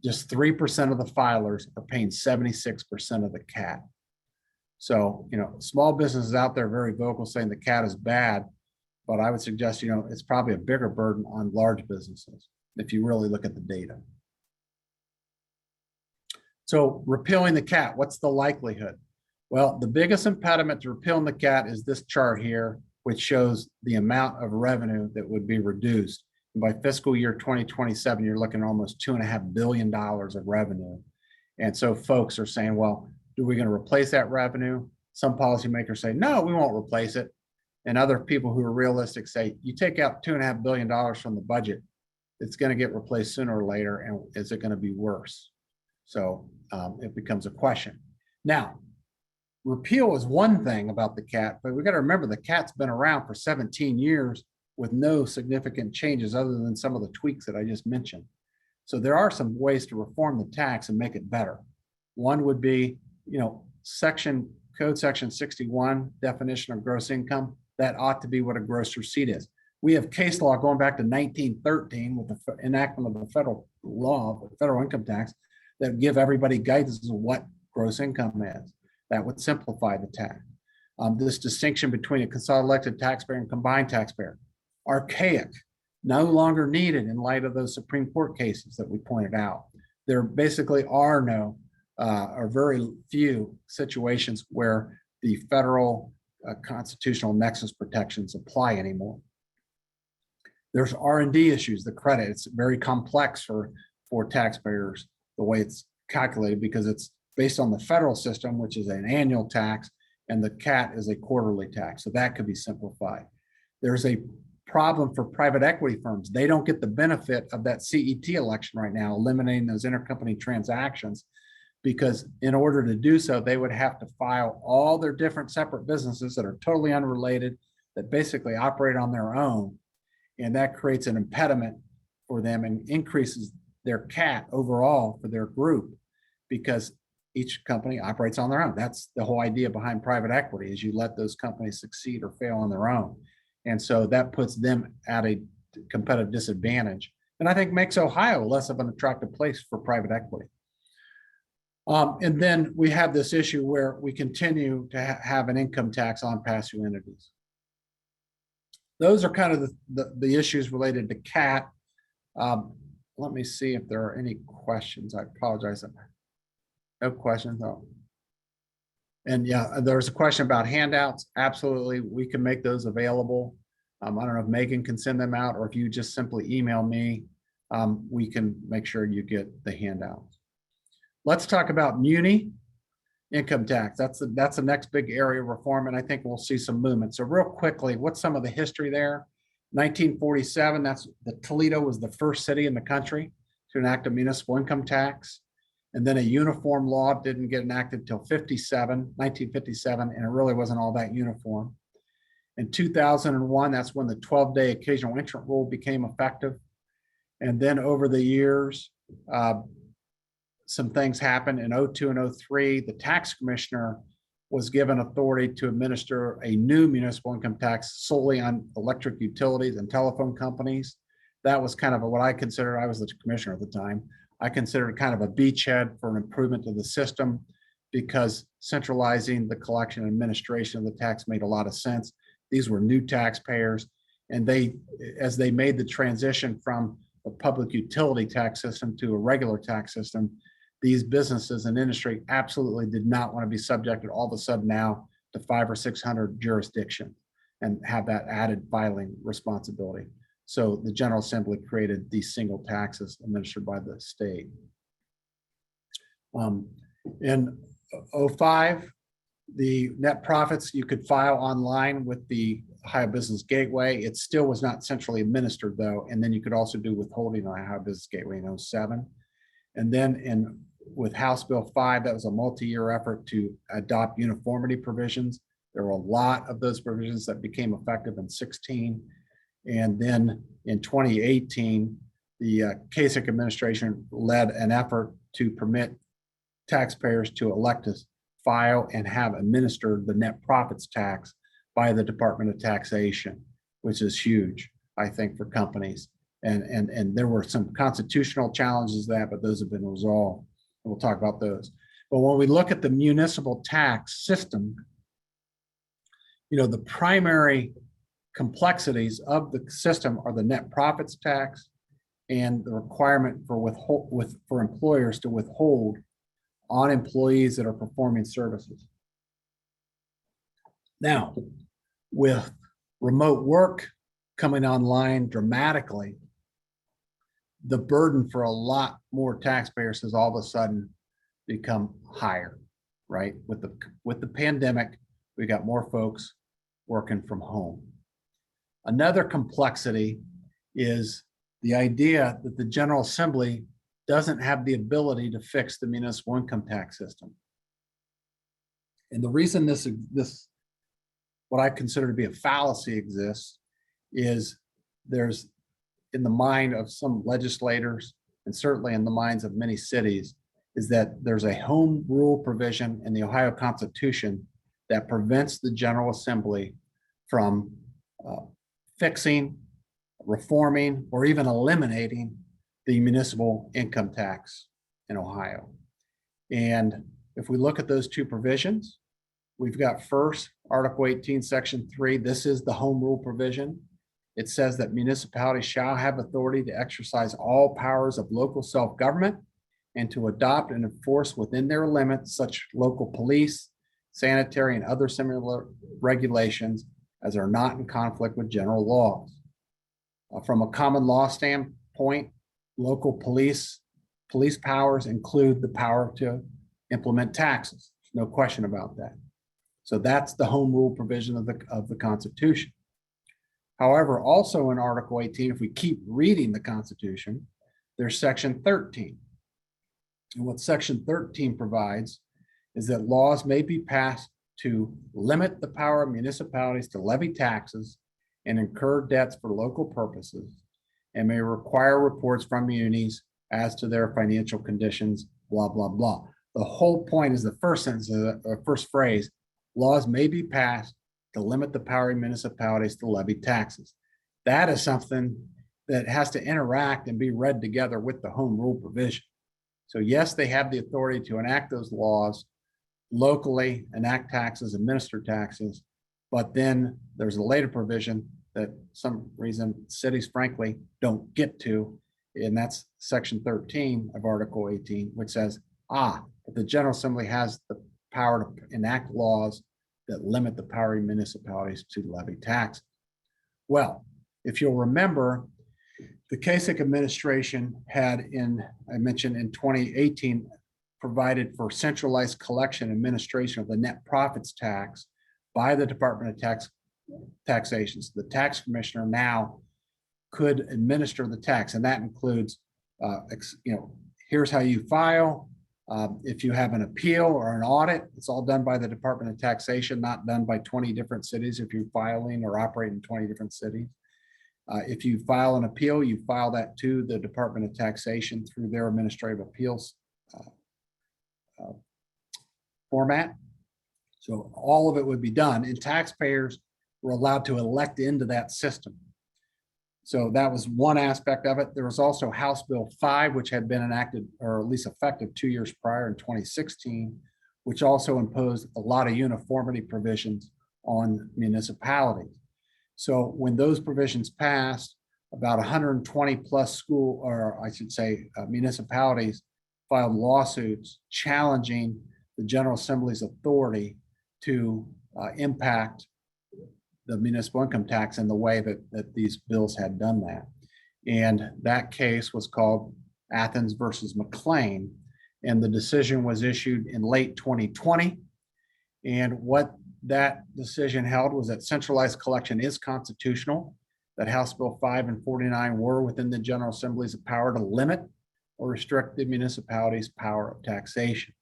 Just 3% of the filers are paying 76% of the CAT. So, you know, small businesses out there very vocal saying the CAT is bad, but I would suggest, you know, it's probably a bigger burden on large businesses if you really look at the data. So repealing the CAT, what's the likelihood? Well, the biggest impediment to repealing the CAT is this chart here, which shows the amount of revenue that would be reduced. And by fiscal year 2027, you're looking at almost $2.5 billion of revenue. And so folks are saying, well, are we going to replace that revenue? Some policymakers say, no, we won't replace it. And other people who are realistic say, you take out $2.5 billion from the budget, it's going to get replaced sooner or later. And is it going to be worse? So it becomes a question. Now, repeal is one thing about the CAT, but we got to remember the CAT's been around for 17 years with no significant changes other than some of the tweaks that I just mentioned. So there are some ways to reform the tax and make it better. One would be, code section 61 definition of gross income. That ought to be what a gross receipt is. We have case law going back to 1913 with the enactment of the federal law, the federal income tax, that give everybody guidance as to what gross income is. That would simplify the tax. This distinction between a consolidated taxpayer and combined taxpayer, archaic, no longer needed in light of those Supreme Court cases that we pointed out. There basically are no or very few situations where the federal constitutional nexus protections apply anymore. There's R&D issues, the credit, it's very complex for taxpayers, the way it's calculated, because it's based on the federal system, which is an annual tax, and the CAT is a quarterly tax. So that could be simplified. There's a problem for private equity firms. They don't get the benefit of that CET election right now, eliminating those intercompany transactions, because in order to do so, they would have to file all their different separate businesses that are totally unrelated, that basically operate on their own. And that creates an impediment for them and increases their CAT overall for their group, because each company operates on their own. That's the whole idea behind private equity, is you let those companies succeed or fail on their own. And so that puts them at a competitive disadvantage. And I think makes Ohio less of an attractive place for private equity. And then we have this issue where we continue to have an income tax on pass-through entities. Those are kind of the issues related to CAT. Let me see if there are any questions. I apologize. No questions. No. And yeah, there's a question about handouts. Absolutely, we can make those available. I don't know if Megan can send them out, or if you just simply email me, we can make sure you get the handouts. Let's talk about muni income tax. That's the next big area of reform, and I think we'll see some movement. So real quickly, what's some of the history there? 1947, the Toledo was the first city in the country to enact a municipal income tax. And then a uniform law didn't get enacted until 1957, and it really wasn't all that uniform. In 2001, that's when the 12-day occasional entrant rule became effective. And then over the years, some things happened. In 2002 and 2003, the tax commissioner was given authority to administer a new municipal income tax solely on electric utilities and telephone companies. That was kind of what I consider, I was the commissioner at the time, I considered kind of a beachhead for an improvement to the system, because centralizing the collection and administration of the tax made a lot of sense. These were new taxpayers, and as they made the transition from a public utility tax system to a regular tax system, these businesses and industry absolutely did not want to be subjected all of a sudden now to 500 or 600 jurisdictions and have that added filing responsibility. So the General Assembly created these single taxes administered by the state. In 2005, the net profits you could file online with the Ohio Business Gateway. It still was not centrally administered though. And then you could also do withholding on Ohio Business Gateway in 2007. And then with House Bill 5, that was a multi-year effort to adopt uniformity provisions. There were a lot of those provisions that became effective in 2016. And then in 2018, the Kasich administration led an effort to permit taxpayers to elect to file and have administered the net profits tax by the Department of Taxation, which is huge, I think, for companies. And there were some constitutional challenges to that, but those have been resolved. And we'll talk about those. But when we look at the municipal tax system, the primary complexities of the system are the net profits tax and the requirement for employers to withhold on employees that are performing services. Now, with remote work coming online dramatically, the burden for a lot more taxpayers has all of a sudden become higher, right? With the pandemic, we got more folks working from home. Another complexity is the idea that the General Assembly doesn't have the ability to fix the municipal income tax system. And the reason this what I consider to be a fallacy exists is there's in the mind of some legislators and certainly in the minds of many cities is that there's a home rule provision in the Ohio Constitution that prevents the General Assembly from fixing, reforming, or even eliminating the municipal income tax in Ohio. And if we look at those two provisions, we've got first Article 18, Section 3. This is the home rule provision. It says that municipalities shall have authority to exercise all powers of local self-government and to adopt and enforce within their limits such local police, sanitary, and other similar regulations as are not in conflict with general laws. From a common law standpoint, local police powers include the power to implement taxes. No question about that. So that's the home rule provision of the Constitution. However, also in Article 18, if we keep reading the Constitution, there's Section 13. And what Section 13 provides is that laws may be passed to limit the power of municipalities to levy taxes and incur debts for local purposes, and may require reports from munis as to their financial conditions, blah, blah, blah. The whole point is the first sentence of the first phrase, laws may be passed to limit the power of municipalities to levy taxes. That is something that has to interact and be read together with the home rule provision. So yes, they have the authority to enact those laws locally, enact taxes, administer taxes, but then there's a later provision that some reason cities frankly don't get to, and that's Section 13 of Article 18, which says, but the General Assembly has the power to enact laws that limit the power of municipalities to levy taxes. Well, if you'll remember, the Kasich administration had I mentioned in 2018, provided for centralized collection and administration of the net profits tax by the Department of Taxation. So the tax commissioner now could administer the tax, and that includes, here's how you file. If you have an appeal or an audit, it's all done by the Department of Taxation, not done by 20 different cities if you're filing or operating in 20 different cities. If you file an appeal, you file that to the Department of Taxation through their administrative appeals format. So all of it would be done, and taxpayers were allowed to elect into that system. So that was one aspect of it. There was also House Bill 5, which had been enacted or at least effective 2 years prior in 2016, which also imposed a lot of uniformity provisions on municipalities. So when those provisions passed, about 120 plus municipalities filed lawsuits challenging the General Assembly's authority to impact the municipal income tax in the way that these bills had done that. And that case was called Athens versus McLean. And the decision was issued in late 2020. And what that decision held was that centralized collection is constitutional, that House Bill 5 and 49 were within the General Assembly's power to limit or restrict the municipality's power of taxation.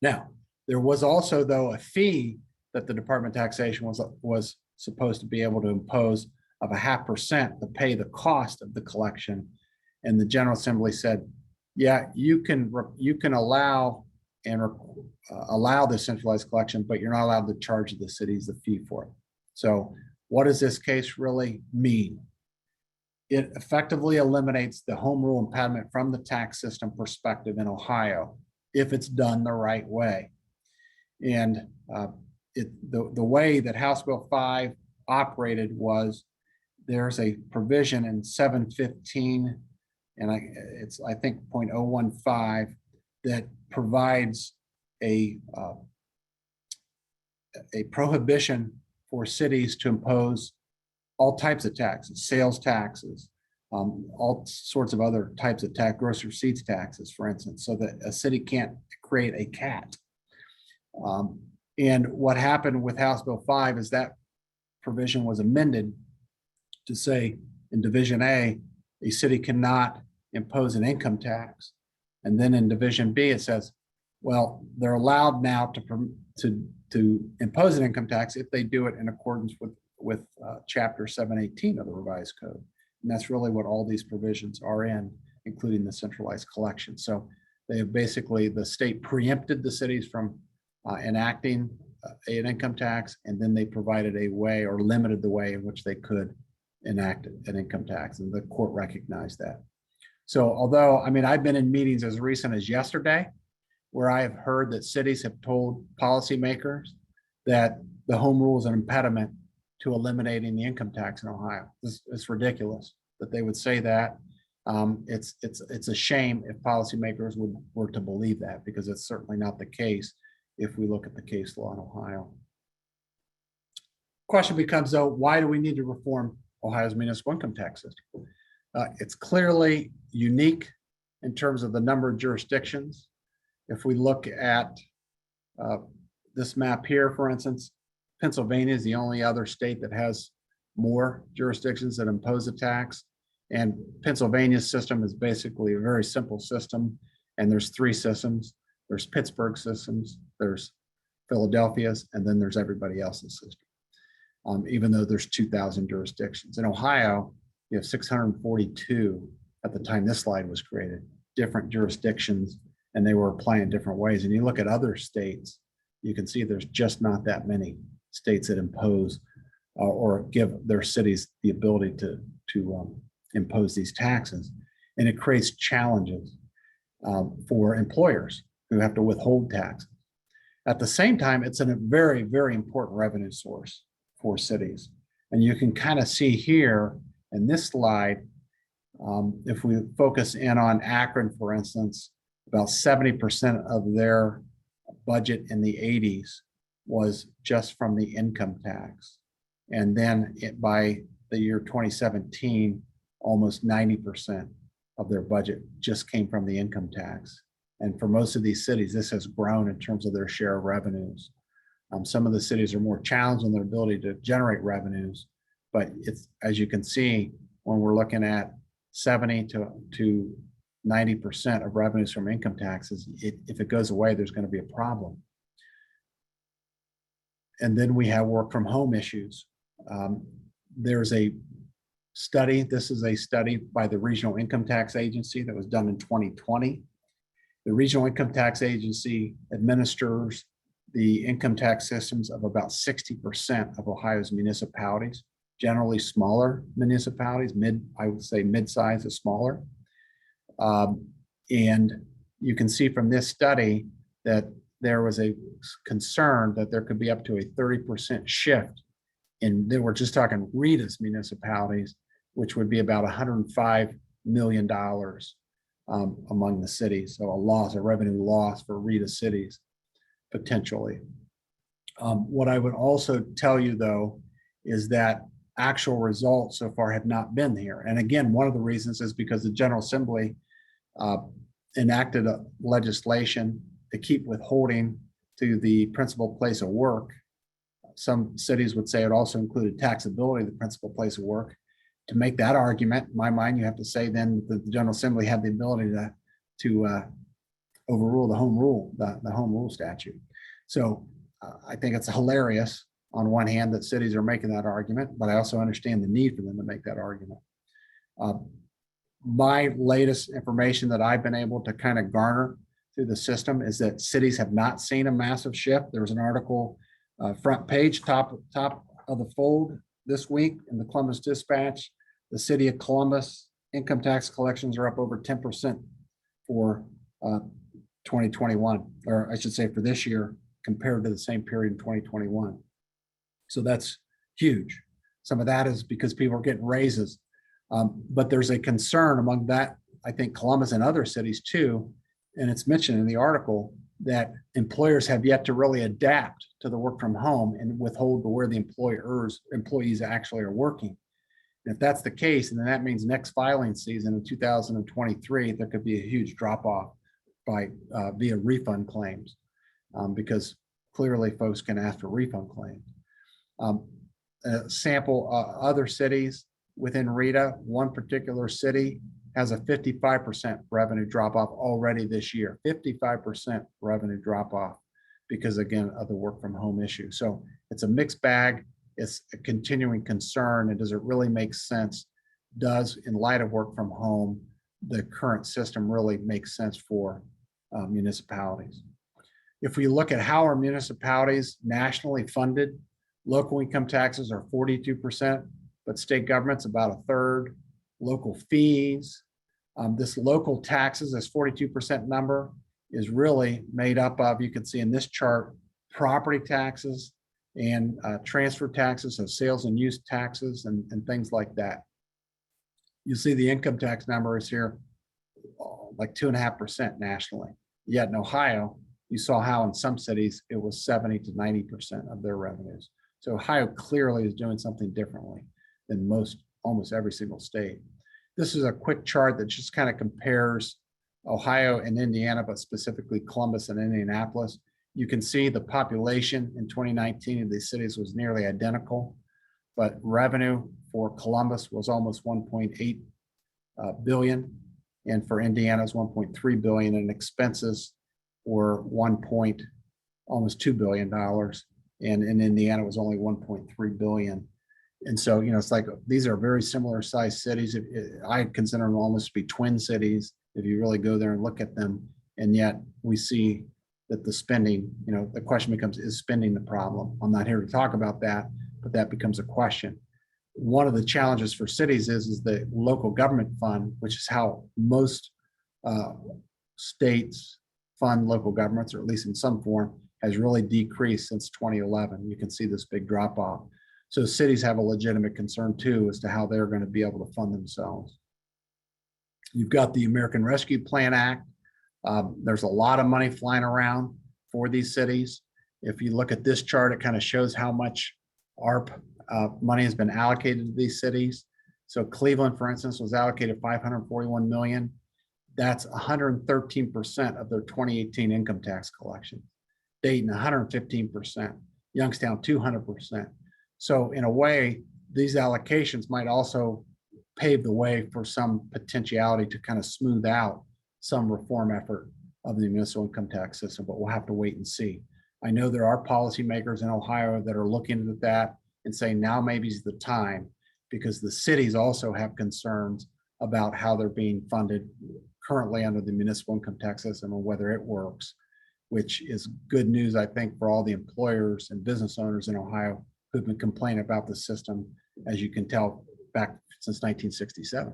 Now, there was also, though, a fee that the Department of Taxation was supposed to be able to impose of 0.5% to pay the cost of the collection. And the General Assembly said, yeah, you can allow the centralized collection, but you're not allowed to charge the cities the fee for it. So what does this case really mean? It effectively eliminates the home rule impediment from the tax system perspective in Ohio, if it's done the right way. And the way that House Bill 5 operated was there's a provision in 715, and I think 0.015 that provides a prohibition for cities to impose all types of taxes, sales taxes, all sorts of other types of tax, gross receipts taxes, for instance, so that a city can't create a CAT. And what happened with House Bill 5 is that provision was amended to say in Division A city cannot impose an income tax. And then in Division B, it says Well, they're allowed now to impose an income tax if they do it in accordance with Chapter 718 of the revised code. And that's really what all these provisions are in, including the centralized collection. So they have basically, the state preempted the cities from enacting an income tax, and then they provided a way or limited the way in which they could enact an income tax, and the court recognized that. So although, I mean, I've been in meetings as recent as yesterday where I have heard that cities have told policymakers that the home rule is an impediment to eliminating the income tax in Ohio. It's ridiculous that they would say that. It's a shame if policymakers were to believe that, because it's certainly not the case if we look at the case law in Ohio. Question becomes, though, why do we need to reform Ohio's municipal income tax system? It's clearly unique in terms of the number of jurisdictions. If we look at this map here, for instance, Pennsylvania is the only other state that has more jurisdictions that impose a tax. And Pennsylvania's system is basically a very simple system. And there's three systems. There's Pittsburgh systems, there's Philadelphia's, and then there's everybody else's system. Even though there's 2,000 jurisdictions. In Ohio, you have 642 at the time this slide was created, different jurisdictions, and they were applying different ways. And you look at other states, you can see there's just not that many states that impose or give their cities the ability to impose these taxes. And it creates challenges for employers who have to withhold taxes. At the same time, it's a very, very important revenue source for cities. And you can kind of see here in this slide, if we focus in on Akron, for instance, about 70% of their budget in the 80s was just from the income tax. And then by the year 2017, almost 90% of their budget just came from the income tax. And for most of these cities, this has grown in terms of their share of revenues. Some of the cities are more challenged in their ability to generate revenues, but it's, as you can see, when we're looking at 70 to 90% of revenues from income taxes, if it goes away, there's going to be a problem. And then we have work from home issues. There's a study, this is a study by the Regional Income Tax Agency that was done in 2020. The Regional Income Tax Agency administers the income tax systems of about 60% of Ohio's municipalities, generally smaller municipalities, I would say mid-size is smaller. And you can see from this study that there was a concern that there could be up to a 30% shift in, then we're just talking Rita's municipalities, which would be about $105 million among the cities. So a revenue loss for Rita cities, potentially. What I would also tell you, though, is that actual results so far have not been here. And again, one of the reasons is because the General Assembly enacted a legislation to keep withholding to the principal place of work. Some cities would say it also included taxability of the principal place of work. To make that argument, in my mind, you have to say then that the General Assembly had the ability to overrule the home rule, the home rule statute. So I think it's hilarious on one hand that cities are making that argument, but I also understand the need for them to make that argument. My latest information that I've been able to kind of garner through the system is that cities have not seen a massive shift. There was an article, front page, top of the fold this week in the Columbus Dispatch. The city of Columbus income tax collections are up over 10% for 2021, or I should say for this year compared to the same period in 2021. So that's huge. Some of that is because people are getting raises, but there's a concern among that, I think Columbus and other cities too, and it's mentioned in the article that employers have yet to really adapt to the work from home and withhold to where the employees actually are working. And if that's the case, and then that means next filing season in 2023, there could be a huge drop off by via refund claims, because clearly folks can ask for refund claims. Sample other cities within Rita, one particular city has a 55% revenue drop off already this year, 55% revenue drop off because again, of the work from home issue. So it's a mixed bag. It's a continuing concern. And does it really make sense? Does, in light of work from home, the current system really make sense for municipalities? If we look at how are municipalities nationally funded, local income taxes are 42%, but state government's about a third. Local fees, this local taxes, this 42% number is really made up of, you can see in this chart, property taxes and transfer taxes, so sales and use taxes and things like that. You see the income tax number is here, like 2.5% nationally. Yet in Ohio, you saw how in some cities it was 70 to 90% of their revenues. So Ohio clearly is doing something differently than almost every single state. This is a quick chart that just kind of compares Ohio and Indiana, but specifically Columbus and Indianapolis. You can see the population in 2019 of these cities was nearly identical, but revenue for Columbus was almost 1.8 billion, and for Indiana is 1.3 billion, and expenses were almost $2 billion, and in Indiana was only 1.3 billion. And so, it's like these are very similar sized cities. I consider them almost to be twin cities if you really go there and look at them. And yet we see that the spending, the question becomes, is spending the problem? I'm not here to talk about that, but that becomes a question. One of the challenges for cities is the local government fund, which is how most states fund local governments, or at least in some form, has really decreased since 2011. You can see this big drop off. So cities have a legitimate concern too as to how they're going to be able to fund themselves. You've got the American Rescue Plan Act. There's a lot of money flying around for these cities. If you look at this chart, it kind of shows how much ARP money has been allocated to these cities. So Cleveland, for instance, was allocated $541 million. That's 113% of their 2018 income tax collection. Dayton, 115%. Youngstown, 200%. So in a way, these allocations might also pave the way for some potentiality to kind of smooth out some reform effort of the municipal income tax system, but we'll have to wait and see. I know there are policymakers in Ohio that are looking at that and saying now maybe is the time, because the cities also have concerns about how they're being funded currently under the municipal income tax system and whether it works, which is good news, I think, for all the employers and business owners in Ohio who've been complaining about the system, as you can tell, back since 1967.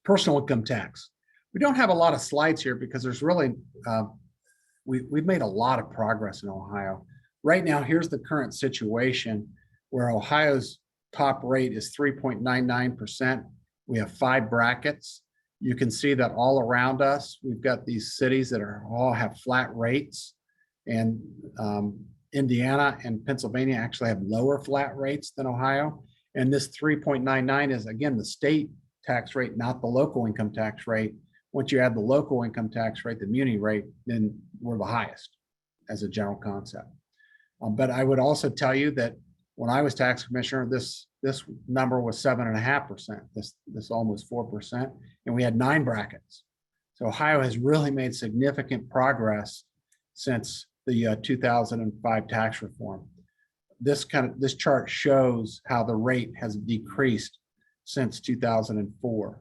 Personal income tax. We don't have a lot of slides here because there's really, we've made a lot of progress in Ohio. Right now, here's the current situation where Ohio's top rate is 3.99%. We have 5 brackets. You can see that all around us, we've got these cities that all have flat rates, and Indiana and Pennsylvania actually have lower flat rates than Ohio. And this 3.99 is, again, the state tax rate, not the local income tax rate. Once you add the local income tax rate, the muni rate, then we're the highest as a general concept. But I would also tell you that when I was tax commissioner, this number was 7.5%, this almost 4%, and we had 9 brackets. So Ohio has really made significant progress since the 2005 tax reform. This chart shows how the rate has decreased since 2004,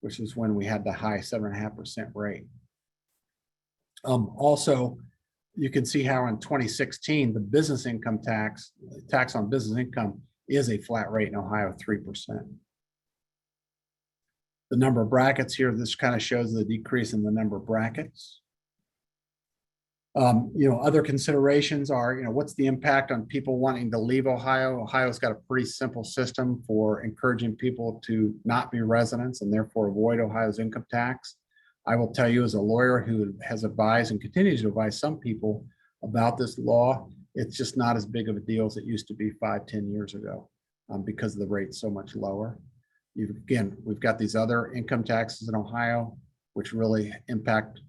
which is when we had the high 7.5% rate. Also, you can see how in 2016, the business income tax on business income is a flat rate in Ohio, 3%. The number of brackets here, this kind of shows the decrease in the number of brackets. Other considerations are, what's the impact on people wanting to leave Ohio? Ohio's got a pretty simple system for encouraging people to not be residents and therefore avoid Ohio's income tax. I will tell you, as a lawyer who has advised and continues to advise some people about this law, it's just not as big of a deal as it used to be 5-10 years ago because the rate's so much lower. We've got these other income taxes in Ohio, which really impact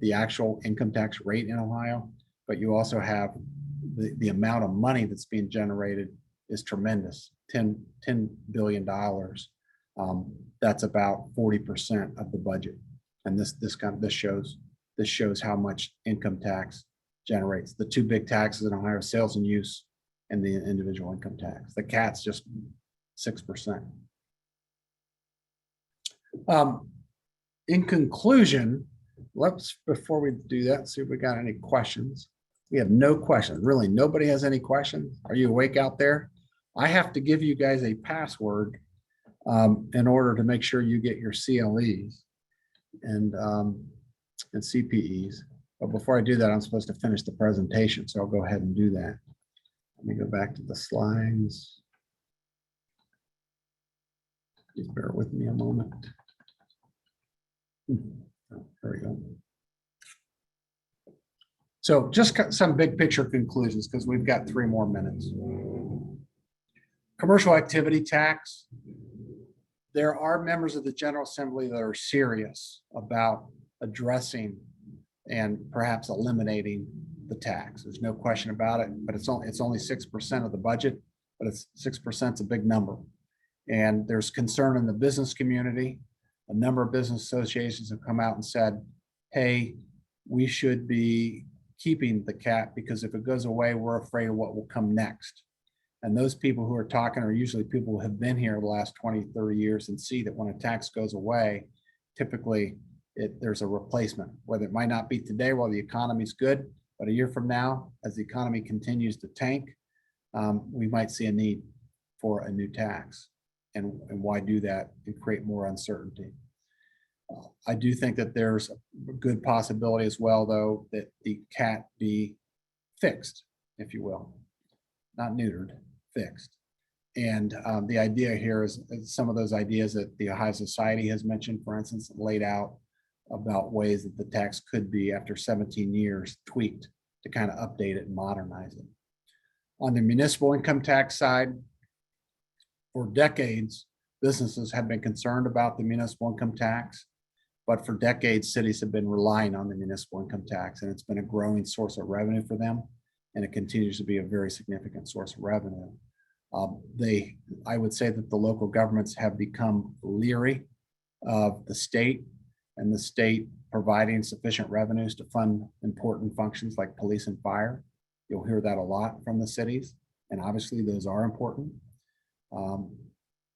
the actual income tax rate in Ohio, but you also have the amount of money that's being generated is tremendous, $10 billion That's about 40% of the budget. And this shows how much income tax generates. The two big taxes in Ohio, sales and use, and the individual income tax. The CAT's just 6%. In conclusion, before we do that, see if we got any questions. We have no questions. Really, nobody has any questions. Are you awake out there? I have to give you guys a password in order to make sure you get your CLEs and CPEs. But before I do that, I'm supposed to finish the presentation, so I'll go ahead and do that. Let me go back to the slides. Just bear with me a moment. Oh, there we go. So just some big picture conclusions, because we've got 3 more minutes. Commercial activity tax. There are members of the General Assembly that are serious about addressing and perhaps eliminating the tax. There's no question about it, but it's only 6% of the budget, but it's 6% is a big number. And there's concern in the business community. A number of business associations have come out and said, hey, we should be keeping the cap, because if it goes away, we're afraid of what will come next. And those people who are talking are usually people who have been here the last 20, 30 years and see that when a tax goes away, typically there's a replacement, whether it might not be today while the economy's good, but a year from now, as the economy continues to tank, we might see a need for a new tax. And why do that? And create more uncertainty. I do think that there's a good possibility as well, though, that the CAT be fixed, if you will, not neutered, fixed. And the idea here is some of those ideas that the Ohio Society has mentioned, for instance, laid out about ways that the tax could be, after 17 years, tweaked to kind of update it and modernize it. On the municipal income tax side, for decades, businesses have been concerned about the municipal income tax, but for decades, cities have been relying on the municipal income tax, and it's been a growing source of revenue for them, and it continues to be a very significant source of revenue. I would say that the local governments have become leery of the state, and the state providing sufficient revenues to fund important functions like police and fire. You'll hear that a lot from the cities, and obviously those are important.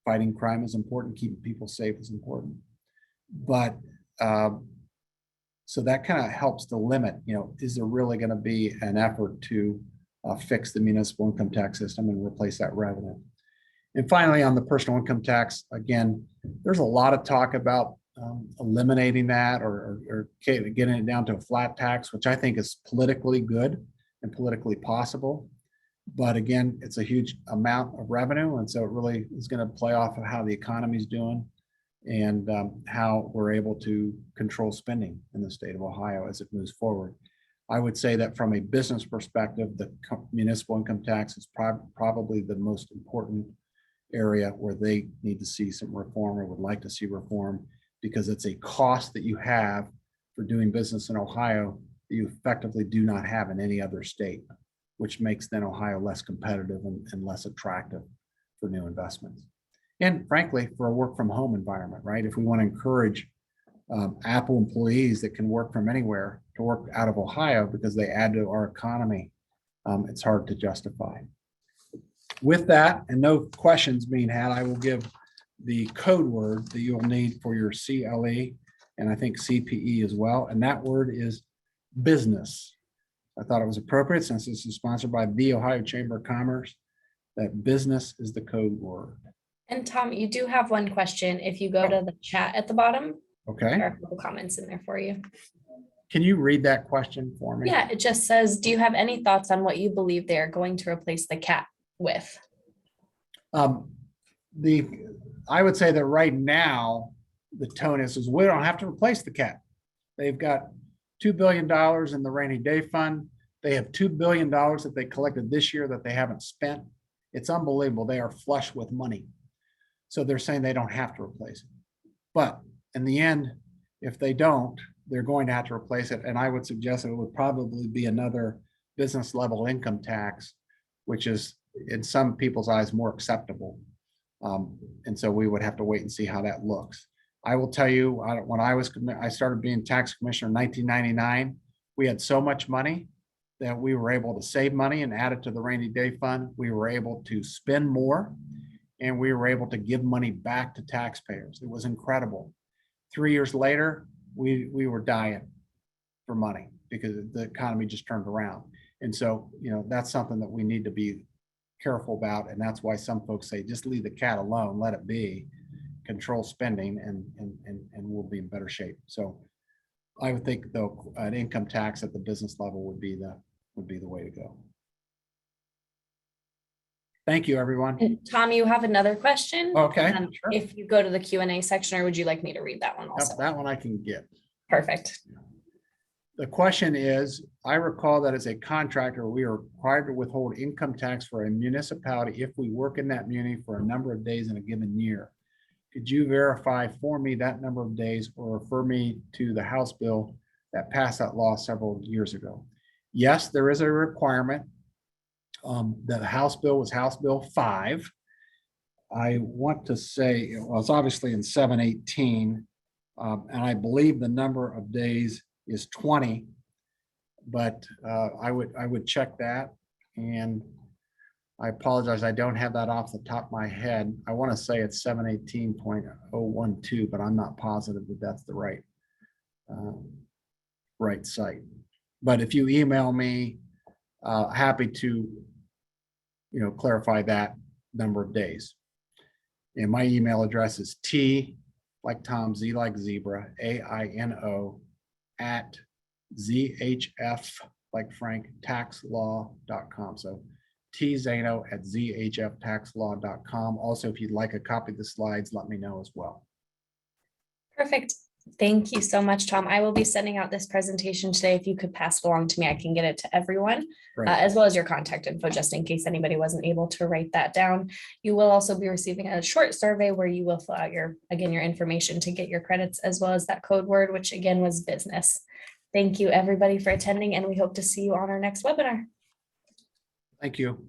Fighting crime is important, keeping people safe is important. But so that kind of helps to limit, is there really going to be an effort to fix the municipal income tax system and replace that revenue? And finally, on the personal income tax, again, there's a lot of talk about eliminating that or getting it down to a flat tax, which I think is politically good and politically possible. But again, it's a huge amount of revenue. And so it really is going to play off of how the economy is doing and how we're able to control spending in the state of Ohio as it moves forward. I would say that from a business perspective, the municipal income tax is probably the most important area where they need to see some reform or would like to see reform, because it's a cost that you have for doing business in Ohio that you effectively do not have in any other state, which makes then Ohio less competitive and less attractive for new investments. And frankly, for a work from home environment, right? If we want to encourage Apple employees that can work from anywhere to work out of Ohio because they add to our economy, it's hard to justify. With that, and no questions being had, I will give the code word that you'll need for your CLE and I think CPE as well. And that word is business. I thought it was appropriate, since this is sponsored by the Ohio Chamber of Commerce, that business is the code word. And Tom, you do have one question. If you go to the chat at the bottom, Okay. there are a couple comments in there for you. Can you read that question for me? Yeah, it just says, do you have any thoughts on what you believe they are going to replace the CAT with? I would say that right now, the tone is we don't have to replace the CAT. They've got $2 billion in the rainy day fund. They have $2 billion that they collected this year that they haven't spent. It's unbelievable. They are flush with money. So they're saying they don't have to replace it. But in the end, if they don't, they're going to have to replace it. And I would suggest it would probably be another business level income tax, which is in some people's eyes more acceptable And so we would have to wait and see how that looks. I will tell you, when I started being tax commissioner in 1999, we had so much money that we were able to save money and add it to the rainy day fund. We were able to spend more, and we were able to give money back to taxpayers. It was incredible. 3 years later, we were dying for money because the economy just turned around. And so, that's something that we need to be careful about. And that's why some folks say, just leave the cat alone, let it be, control spending, and we'll be in better shape. So I would think though, an income tax at the business level would be the way to go. Thank you, everyone. And Tom, you have another question? Okay, sure. If you go to the Q&A section, or would you like me to read that one also? Yep, that one I can get. Perfect. The question is, I recall that as a contractor, we are required to withhold income tax for a municipality if we work in that muni for a number of days in a given year. Could you verify for me that number of days or refer me to the House bill that passed that law several years ago? Yes, there is a requirement. The House bill was House Bill 5. I want to say, well, it's obviously in 718. And I believe the number of days is 20, but I would check that. And I apologize, I don't have that off the top of my head. I want to say it's 718.012, but I'm not positive that that's the right site. But if you email me, happy to clarify that number of days. And my email address is T like Tom, Z like zebra, AINO at ZHF like Frank taxlaw.com. So tzano at zhftaxlaw.com. Also, if you'd like a copy of the slides, let me know as well. Perfect. Thank you so much, Tom. I will be sending out this presentation today. If you could pass it along to me, I can get it to everyone, as well as your contact info, just in case anybody wasn't able to write that down. You will also be receiving a short survey where you will fill out your information to get your credits, as well as that code word, which again was business. Thank you, everybody, for attending, and we hope to see you on our next webinar. Thank you.